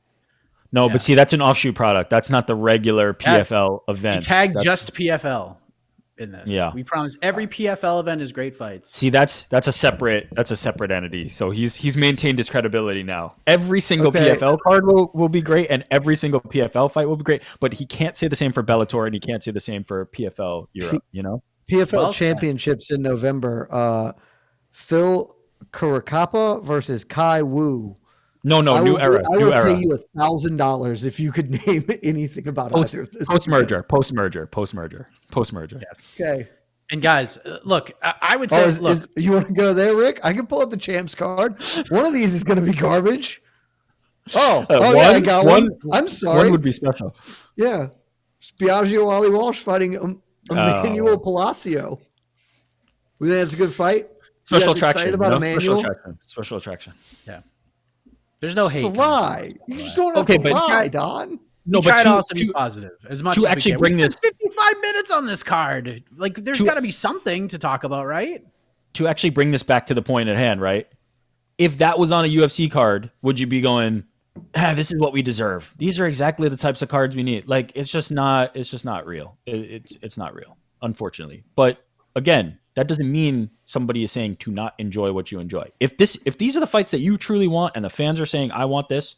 No, but see, that's an offshoot product. That's not the regular PFL event. We tagged just PFL in this. Yeah. We promise every PFL event is great fights. See, that's a separate entity. So he's maintained his credibility now. Every single PFL card will be great, and every single PFL fight will be great. But he can't say the same for Bellator, and he can't say the same for PFL Europe. PFL championships in November. Phil Karakapa versus Kai Wu. No, new era. I will pay you $1,000 if you could name anything about either of this. Post-merger. Yes. Okay. And guys, look, I would say, you want to go there, Rick? I can pull up the champs card. One of these is going to be garbage. Yeah, I got one. I'm sorry. One would be special. Yeah. Biagio Ali Walsh fighting Emmanuel Palacio. We think that's a good fight. Special attraction. Special attraction. Yeah. There's no hate. It's a lie. You just don't have to lie, Don. No, but try to also be positive as much to as actually we can. bring this 55 minutes on this card. Like, there's got to be something to talk about, right? To actually bring this back to the point at hand, right? If that was on a UFC card, would you be going, this is what we deserve? These are exactly the types of cards we need. Like, it's just not real. It's not real, unfortunately. But again, that doesn't mean somebody is saying to not enjoy what you enjoy. If these are the fights that you truly want and the fans are saying, I want this,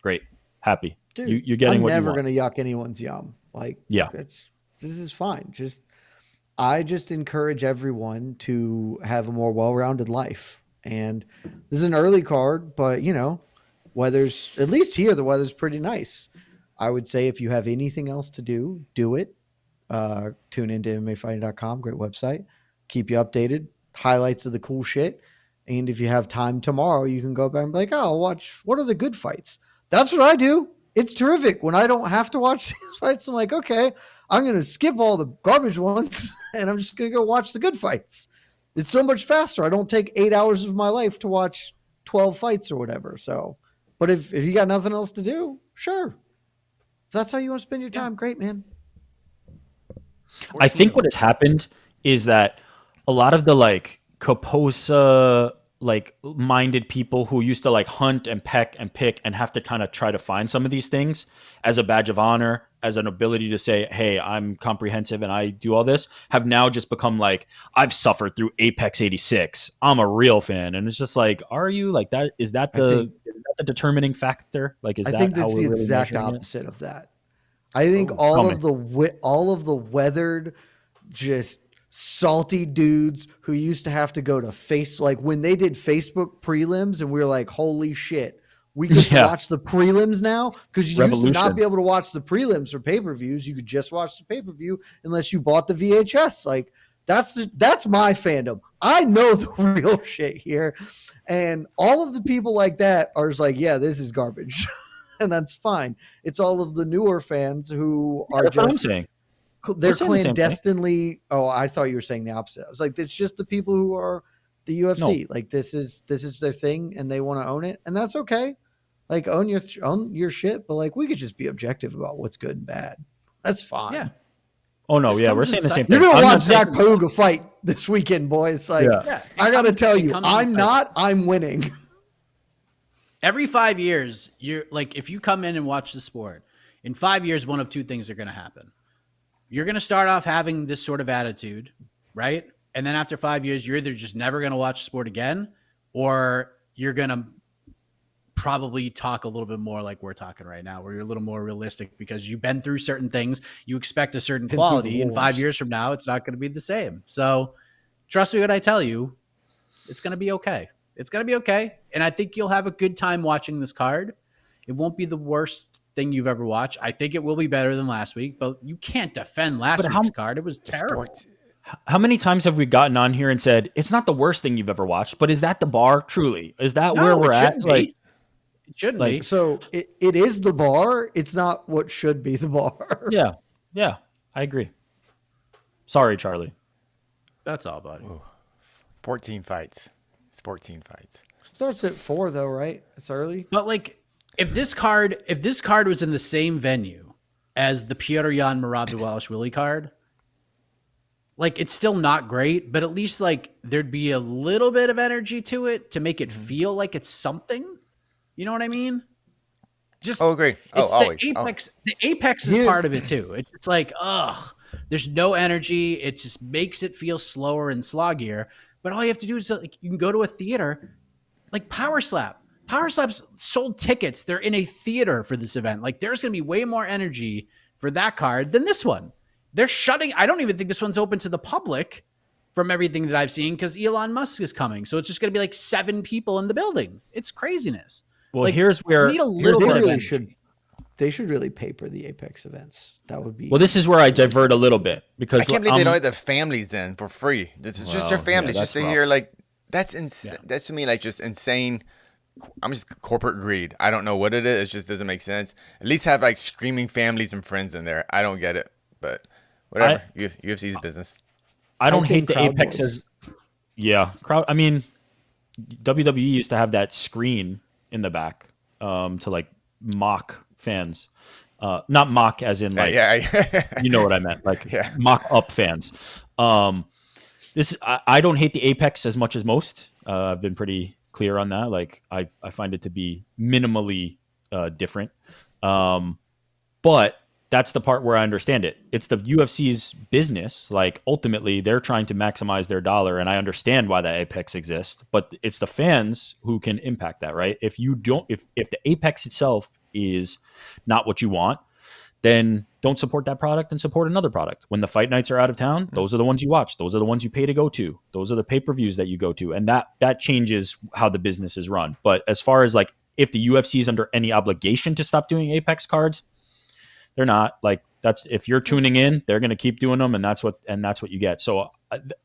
great. Happy. Dude, you're getting what you want. I'm never going to yuck anyone's yum. Like, yeah, this is fine. Just, I just encourage everyone to have a more well-rounded life. And this is an early card, but weather's, at least here, the weather's pretty nice. I would say if you have anything else to do, do it. Tune into MMAfighting.com, great website. Keep you updated, highlights of the cool shit. And if you have time tomorrow, you can go back and be like, oh, I'll watch, what are the good fights? That's what I do. It's terrific. When I don't have to watch these fights, I'm like, okay, I'm going to skip all the garbage ones and I'm just going to go watch the good fights. It's so much faster. I don't take 8 hours of my life to watch 12 fights or whatever. So, but if you got nothing else to do, sure. If that's how you want to spend your time, great, man. I think what has happened is that a lot of the like Kaposa like minded people who used to like hunt and peck and pick and have to kind of try to find some of these things as a badge of honor, as an ability to say, hey, I'm comprehensive and I do all this, have now just become like, I've suffered through Apex 86. I'm a real fan. And it's just like, are you like that? Is that the determining factor? Like, I think that's the exact opposite of that. I think all of the weathered, just salty dudes who used to have to go to like when they did Facebook prelims and we were like, holy shit, we could watch the prelims now, because you used to not be able to watch the prelims for pay-per-views. You could just watch the pay-per-view unless you bought the VHS. Like that's my fandom. I know the real shit here. And all of the people like that are just like, yeah, this is garbage. And that's fine. It's all of the newer fans who are that's what I'm saying. They're clandestinely. Oh, I thought you were saying the opposite. I was like, it's just the people who are the UFC. No. Like this is their thing, and they want to own it, and that's okay. Like own your shit, but like we could just be objective about what's good and bad. That's fine. Yeah. Oh no, we're saying the same thing. You're gonna watch Zach Paluga fight this weekend, boys. Like I gotta tell you, I'm winning. Every 5 years, you're like, if you come in and watch the sport, in 5 years, one of two things are going to happen. You're going to start off having this sort of attitude, right? And then after 5 years, you're either just never going to watch the sport again, or you're going to probably talk a little bit more like we're talking right now, where you're a little more realistic because you've been through certain things. You expect a certain quality, and 5 years from now, it's not going to be the same. So trust me when I tell you, it's going to be okay. It's going to be okay. And I think you'll have a good time watching this card. It won't be the worst thing you've ever watched. I think it will be better than last week, but you can't defend last week's card. It was terrible. How many times have we gotten on here and said, it's not the worst thing you've ever watched, but is that the bar truly? Is that where we're at? Like, it shouldn't be. So it is the bar. It's not what should be the bar. Yeah. Yeah. I agree. Sorry, Charlie. That's all, buddy. Ooh. 14 fights. 14 fights. Starts at 4 though, right? It's early. But like, if this card was in the same venue as the Petr Yan Merab card, like it's still not great, but at least like there'd be a little bit of energy to it to make it feel like it's something. You know what I mean? Just agree. It's always. The Apex. The Apex is part of it too. It's like, there's no energy. It just makes it feel slower and sloggier. But all you have to do is like you can go to a theater, like Power Slap. Power Slap's sold tickets. They're in a theater for this event. Like there's going to be way more energy for that card than this one. They're shutting. I don't even think this one's open to the public from everything that I've seen because Elon Musk is coming. So it's just going to be like 7 people in the building. It's craziness. Well, like, here's where you need a little bit of energy. They should really paper the Apex events. That would be. Well, this is where I divert a little bit because I can't believe they don't let their families in for free. This is just their families. Just to hear like that's insane. Yeah. That's to me like just insane. I'm just corporate greed. I don't know what it is. It just doesn't make sense. At least have like screaming families and friends in there. I don't get it, but whatever. UFC's business. I don't hate the Apex as crowd. I mean, WWE used to have that screen in the back to like mock fans, not mock as in like you know what I meant, like mock up fans. I don't hate the Apex as much as most. I've been pretty clear on that. Like I find it to be minimally different, but that's the part where I understand it. It's the UFC's business. Like ultimately they're trying to maximize their dollar, and I understand why the Apex exists, but it's the fans who can impact that, right? If you don't, if the Apex itself is not what you want, then don't support that product and support another product. When the fight nights are out of town, those are the ones you watch. Those are the ones you pay to go to. Those are the pay-per-views that you go to. And that changes how the business is run. But as far as like, if the UFC is under any obligation to stop doing Apex cards, they're not. Like, that's, if you're tuning in, they're going to keep doing them, and that's what you get. So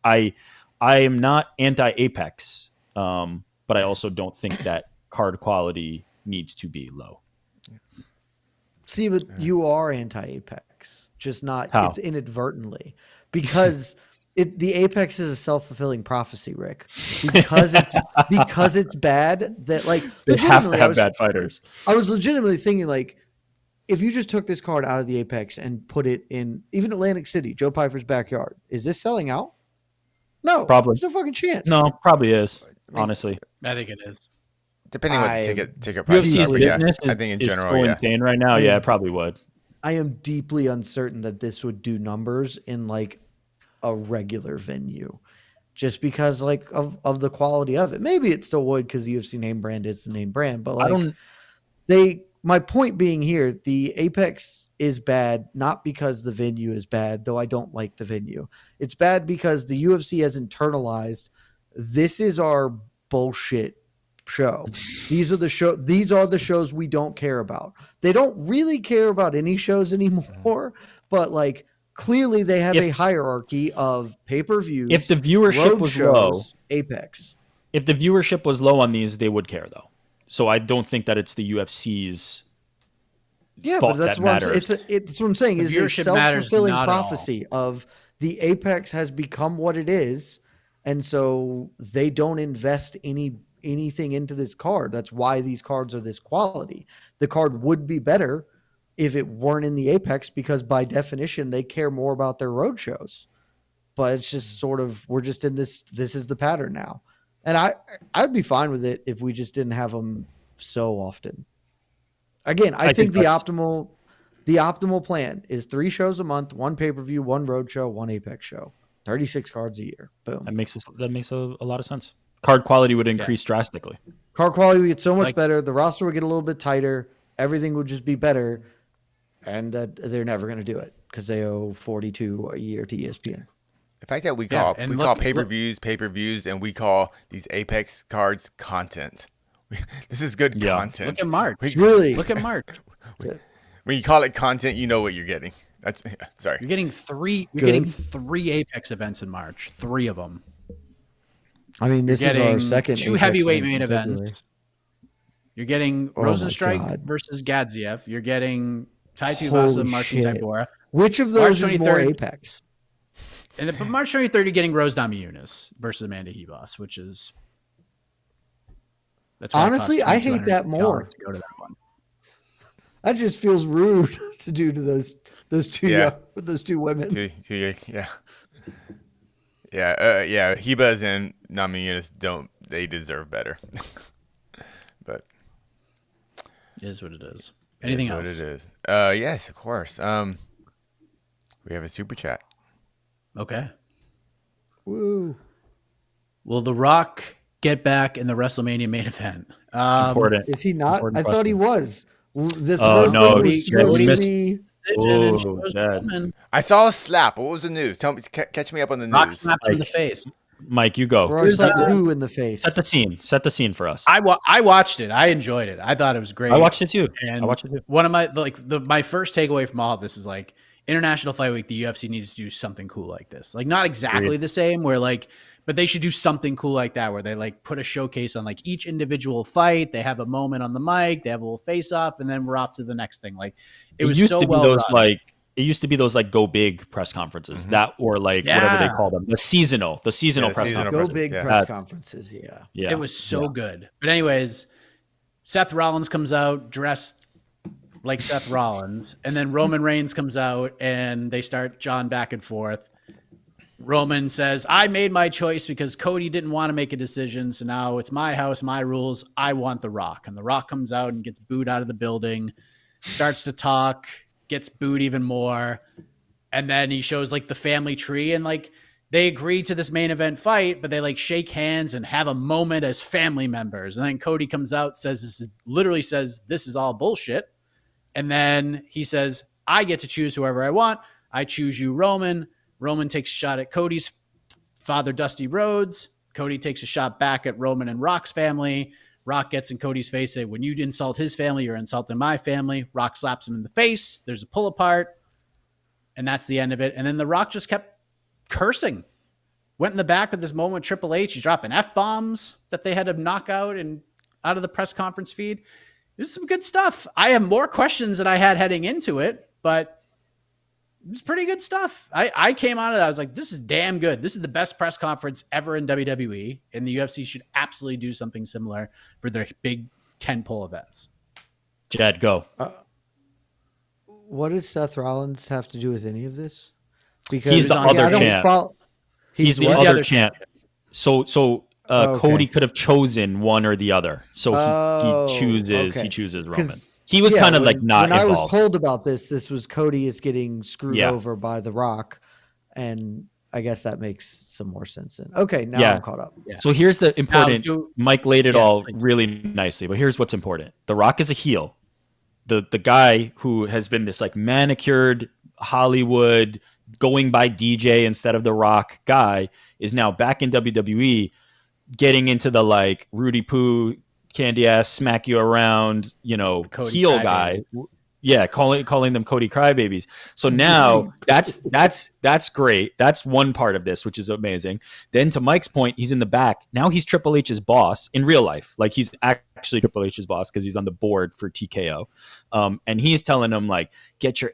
I am not anti-Apex, but I also don't think that card quality needs to be low. See, but you are anti-Apex, just not. How? It's inadvertently, because the Apex is a self-fulfilling prophecy, Rick. Because it's bad that, like, They have to legitimately, have bad fighters. I was legitimately thinking, like, if you just took this card out of the Apex and put it in even Atlantic City, Joe Pyfer's backyard, is this selling out? No, Probably. There's no fucking chance. No, probably is. Honestly, I think it is. Depending on what the ticket prices UFC's are, but yes, business I think in is general, so yeah. insane right now. Yeah, it probably would. I am deeply uncertain that this would do numbers in like a regular venue, just because like of the quality of it. Maybe it still would, because the UFC name brand is the name brand, but like my point being here, the Apex is bad not because the venue is bad, though I don't like the venue. It's bad because the UFC has internalized, this is our bullshit show. These are the shows we don't care about. They don't really care about any shows anymore, but like clearly they have a hierarchy of pay-per-views. If the viewership was low, Apex. If the viewership was low on these, they would care though. So I don't think that it's the UFC's fault but that's that what matters. it's what I'm saying. The Is a viewership matters self-fulfilling not at all. prophecy of the Apex has become what it is, and so they don't invest anything into this card. That's why these cards are this quality. The card would be better if it weren't in the Apex, because by definition they care more about their road shows. But it's just sort of, we're just in this is the pattern now. And I'd be fine with it if we just didn't have them so often. Again, I think the optimal plan is 3 shows a month, 1 pay-per-view, 1 road show, 1 Apex show. 36 cards a year. Boom. That makes a lot of sense. Card quality would increase drastically. Card quality would get so much better. The roster would get a little bit tighter. Everything would just be better. And they're never going to do it because they owe $42 a year to ESPN. The fact that we call pay-per-views, and we call these Apex cards content. This is good content. Look at March. Look at March. When you call it content, you know what you're getting. That's sorry. You're getting 3. You're getting 3 Apex events in March. 3 of them. I mean, this is our second. 2 heavyweight main events. You're getting Rosenstrike versus Gadziev. You're getting Tai Tuivasa and Marcin Tybura. Which of those is more Apex? And then, but March 23rd, you're getting Rose Namajunas versus Amanda Hebos, which is honestly, I hate that more. To go to that one. That just feels rude to do to those two those two women. Yeah. Hebas and Namajunas they deserve better. But it is what it is. Anything else? What it is. Yes, of course. We have a super chat. Okay. Woo. Will The Rock get back in the WrestleMania main event? Important. Is he not? I thought he was. This no, I saw a slap. What was the news? Tell me, catch me up on the news. Rock slapped him in the face. Mike, you go. Who in the face? Set the scene for us. I watched it. I enjoyed it. I thought it was great. I watched it too. And one of my my first takeaway from all of this is like, International Fight Week, the UFC needs to do something cool like this. Like, not exactly the same, where like, but they should do something cool like that, where they like put a showcase on like each individual fight. They have a moment on the mic, they have a little face off, and then we're off to the next thing. Like, it was used so to be well those run. like it used to be those like go big press conferences that or like whatever they call them, the seasonal press conferences. Go big press conferences. Yeah. It was so good. But anyways, Seth Rollins comes out dressed like Seth Rollins, and then Roman Reigns comes out and they start jawing back and forth. Roman says, I made my choice because Cody didn't want to make a decision, so now it's my house, my rules. I want The Rock. And The Rock comes out and gets booed out of the building, starts to talk, gets booed even more, and then he shows like the family tree, and like they agree to this main event fight, but they like shake hands and have a moment as family members. And then Cody comes out, literally says, this is all bullshit. And then he says, I get to choose whoever I want. I choose you, Roman. Roman takes a shot at Cody's father, Dusty Rhodes. Cody takes a shot back at Roman and Rock's family. Rock gets in Cody's face, say, when you insult his family, you're insulting my family. Rock slaps him in the face. There's a pull apart. And that's the end of it. And then The Rock just kept cursing. Went in the back with this moment with Triple H. He's dropping F-bombs that they had to knock out and out of the press conference feed. It was some good stuff. I have more questions than I had heading into it, but it was pretty good stuff. I came out of that. I was like, this is damn good. This is the best press conference ever in WWE, and the UFC should absolutely do something similar for their big tentpole events. Jed, go. What does Seth Rollins have to do with any of this? Because he's the other champ. He's the other champ. So Cody could have chosen one or the other. So he chooses Roman. He was kind of like not involved. When I was told about this was Cody is getting screwed over by The Rock, and I guess that makes some more sense. Okay, now I'm caught up. Yeah. So here's the important. Mike laid it all really nicely, but here's what's important. The Rock is a heel. The guy who has been this like manicured Hollywood going by DJ instead of The Rock guy is now back in WWE, getting into the like Rudy Poo, candy ass, smack you around, Cody heel guy. Yeah, calling them Cody Crybabies. So now that's great. That's one part of this, which is amazing. Then to Mike's point, he's in the back. Now he's Triple H's boss in real life. Like he's actually Triple H's boss because he's on the board for TKO. And he's telling him like, get your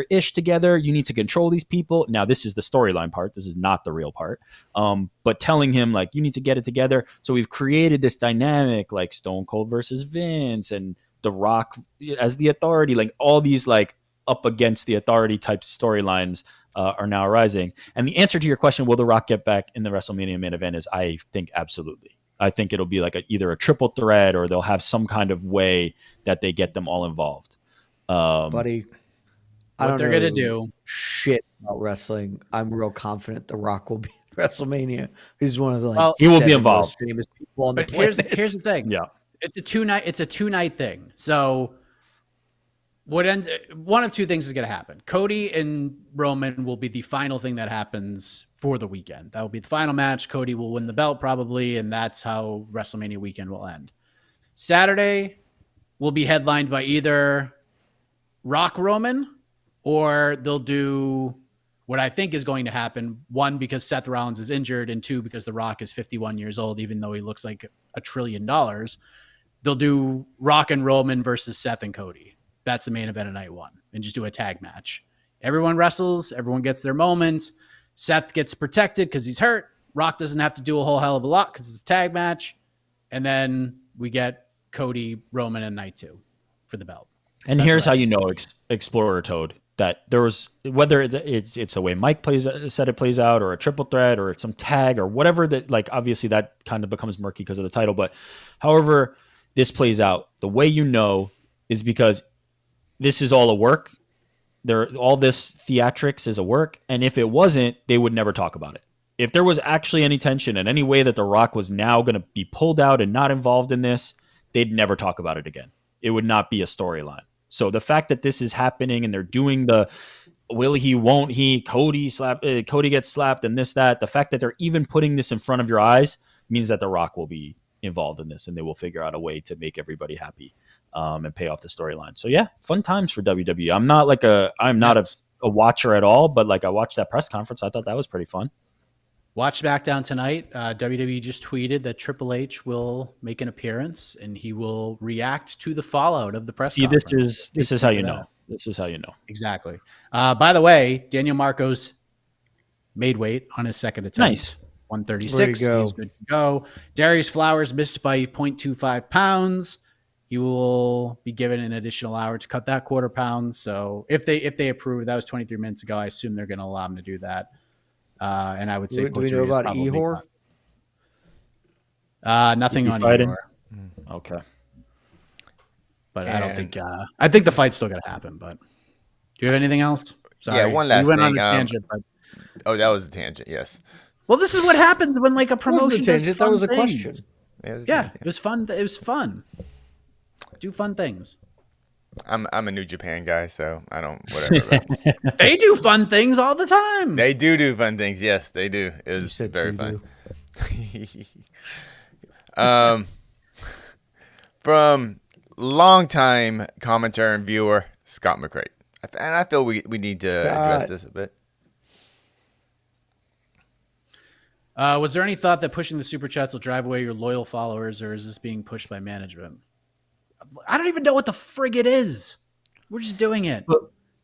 ish together. You need to control these people. Now this is the storyline part. This is not the real part. But telling him like, you need to get it together. So we've created this dynamic like Stone Cold versus Vince and The Rock as the authority, like all these like up against the authority type storylines are now arising. And the answer to your question, will The Rock get back in the WrestleMania main event, is I think absolutely. I think it'll be like either a triple threat or they'll have some kind of way that they get them all involved. Buddy, I don't know they're going to do shit about wrestling. I'm real confident The Rock will be at WrestleMania. He's one of the he will be involved. Most famous people on the planet. Here's the thing. Yeah. It's a two-night thing. So one of two things is going to happen. Cody and Roman will be the final thing that happens for the weekend. That will be the final match. Cody will win the belt probably, and that's how WrestleMania weekend will end. Saturday will be headlined by either Rock Roman, or they'll do what I think is going to happen. One, because Seth Rollins is injured, and two, because The Rock is 51 years old, even though he looks like $1 trillion. They'll do Rock and Roman versus Seth and Cody. That's the main event of night one, and just do a tag match. Everyone wrestles. Everyone gets their moment. Seth gets protected because he's hurt. Rock doesn't have to do a whole hell of a lot because it's a tag match. And then we get Cody, Roman, and night two for the belt. And here's how you know, Explorer Toad, that there was, whether it's a way Mike said it plays out, or a triple threat, or some tag, or whatever, that like obviously that kind of becomes murky because of the title. But however this plays out, the way you know is because this is all a work. All this theatrics is a work, and if it wasn't, they would never talk about it. If there was actually any tension in any way that The Rock was now going to be pulled out and not involved in this, they'd never talk about it again. It would not be a storyline. So the fact that this is happening and they're doing the will he, won't he, Cody gets slapped and this, that, the fact that they're even putting this in front of your eyes means that The Rock will be involved in this and they will figure out a way to make everybody happy and pay off the storyline. So yeah, fun times for WWE. I'm not a watcher at all, but like I watched that press conference. I thought that was pretty fun. Watch SmackDown tonight. WWE just tweeted that Triple H will make an appearance and he will react to the fallout of the press conference. This is how you know. This is how you know. Exactly. By the way, Daniel Marcos made weight on his second attempt. Nice. 136. He's good to go. Darius Flowers missed by 0.25 pounds. He will be given an additional hour to cut that quarter pound. So if they approve, that was 23 minutes ago. I assume they're going to allow him to do that. And I would say, do we know about Ehor? Nothing on Ehor. Okay. But I don't think. I think the fight's still going to happen. But do you have anything else? Sorry. Yeah, one last thing. On a tangent, but... Oh, that was a tangent. Yes. Well, this is what happens when like a promotion does fun That was a things. question. Yeah, it was fun. It was fun. Do fun things. I'm a New Japan guy, so I don't whatever. But They do fun things all the time. they do fun things. Yes, they do. It You was said very doo-doo. fun. From longtime commentator and viewer Scott McCray, and I feel we need to address this a bit. Was there any thought that pushing the super chats will drive away your loyal followers, or is this being pushed by management? I don't even know what the frig it is. We're just doing it.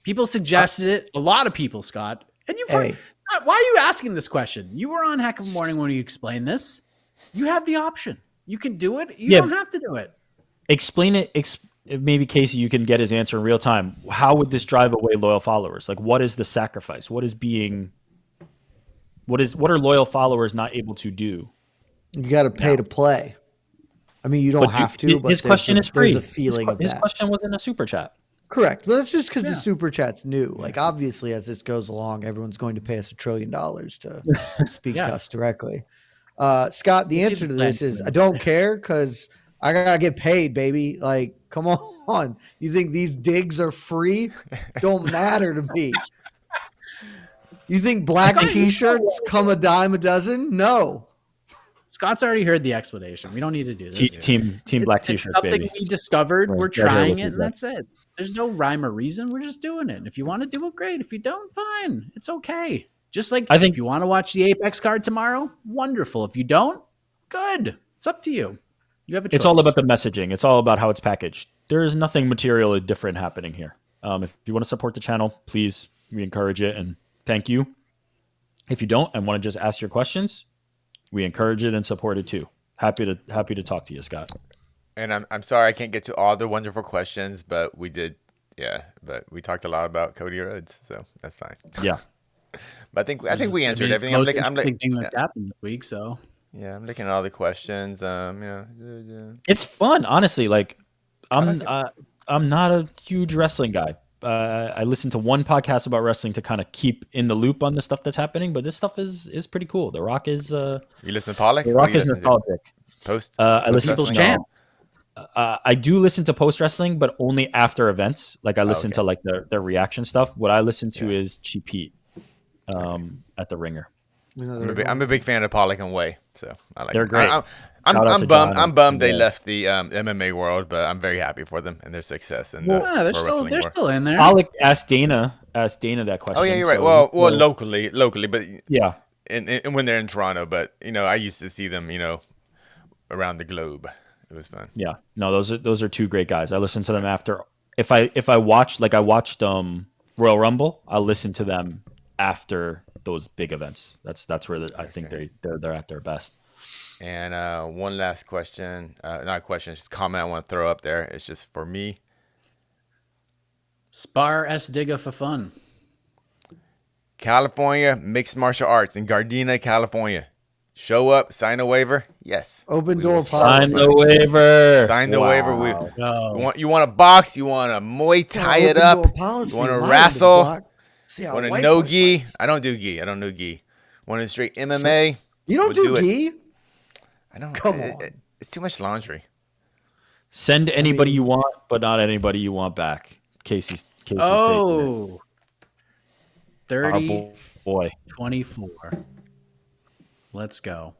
People suggested it. A lot of people, Scott. And you, Hey. Scott, why are you asking this question? You were on Heck of a Morning when you explained this. You have the option. You can do it. You don't have to do it. Explain it. Maybe Casey, you can get his answer in real time. How would this drive away loyal followers? Like, what is the sacrifice? What are loyal followers not able to do? You got to pay to play. I mean, you don't have to. But His question is free. There's a feeling of his that. question was in a super chat. Correct. But that's just because the super chat's new. Like, obviously, as this goes along, everyone's going to pay us $1 trillion to speak to us directly. Scott, the answer to this is I don't care because I got to get paid, baby. Like, come on. You think these digs are free? Don't matter to me. You think black T-shirts come a dime a dozen? No. Scott's already heard the explanation. We don't need to do this. Team black T-shirt, something baby. we discovered. Right, We're right here trying with it, you, and Jack. that's it. There's no rhyme or reason. We're just doing it. And if you want to do it, great. If you don't, fine. It's okay. Just like if you want to watch the Apex card tomorrow, wonderful. If you don't, good. It's up to you. You have a choice. It's all about the messaging. It's all about how it's packaged. There is nothing materially different happening here. If you want to support the channel, please, we encourage it and thank you. If you don't and want to just ask your questions, we encourage it and support it too. Happy to talk to you, Scott. And I'm sorry I can't get to all the wonderful questions, but we did, but we talked a lot about Cody Rhodes, so that's fine. Yeah. But I think we answered everything. I'm looking thing that's happened this week, so yeah, I'm looking at all the questions. It's fun, honestly. Like I'm not a huge wrestling guy. I listen to one podcast about wrestling to kind of keep in the loop on the stuff that's happening, but this stuff is pretty cool. The Rock is you listen to Pollock? The Rock is nostalgic. I listen People's Champ. I do listen to post wrestling, but only after events. Like I listen to like their reaction stuff. What I listen to is Cheap Heat at the Ringer. I'm a big fan of Pollock and Way, so I like. They're great. I'm bummed they left the MMA world, but I'm very happy for them and their success. And they're still in there. Pollock asked Dana that question. Oh yeah, you're right. Well, locally, but yeah, and when they're in Toronto, but I used to see them, around the globe. It was fun. Yeah, no, those are two great guys. I listen to them after. If I watched Royal Rumble, I'll listen to them after those big events. That's where I think they're at their best. And one last question, not a question, just a comment I want to throw up there. It's just for me. Spar S. Digga for fun. California Mixed Martial Arts in Gardena, California. Show up, sign a waiver. Yes. Open door policy. Sign the waiver. Sign the waiver. Wow. You want to box? You want to Muay Thai it up? You want to wrestle? You want to no gi? I don't do gi. I don't know gi. Want to straight MMA? You don't do gi? I don't. Come on. It's too much laundry. Send anybody you want, but not anybody you want back. Casey's taking it. 30, boy. 24. Let's go.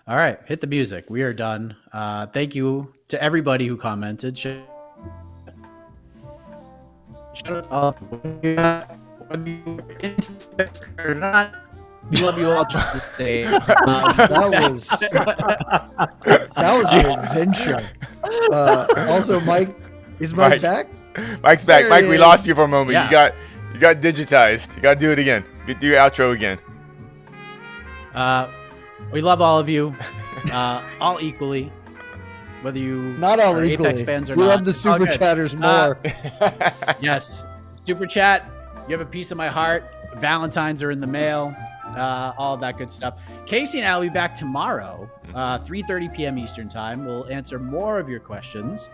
All right, hit the music. We are done. Thank you to everybody who commented. Shut up. Whether you're into it or not, we love you all just the same. That was an adventure. Also, Mike, is Mike back? Mike's back. Mike, we lost you for a moment. Yeah. You got digitized. You got to do it again. Do your outro again. We love all of you, all equally. Whether you not all are equally. Apex fans or we not. love the super chatters more. Yes, super chat. You have a piece of my heart. Valentines are in the mail. All that good stuff. Casey and I will be back tomorrow, 3:30 p.m. Eastern time. We'll answer more of your questions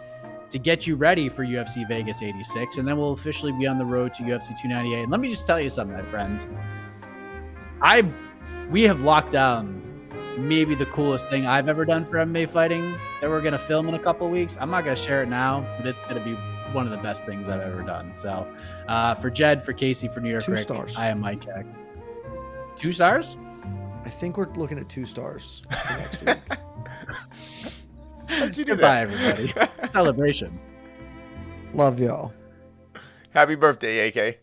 to get you ready for UFC Vegas 86, and then we'll officially be on the road to UFC 298. And let me just tell you something, my friends. We have locked down maybe the coolest thing I've ever done for MMA fighting that we're going to film in a couple of weeks. I'm not going to share it now, but it's going to be one of the best things I've ever done. So for Jed, for Casey, for New York 2 Rick, stars. I am Mike Heck. 2 stars? I think we're looking at 2 stars for next week. How'd you do Goodbye, that? everybody. Celebration. Love y'all. Happy birthday, AK.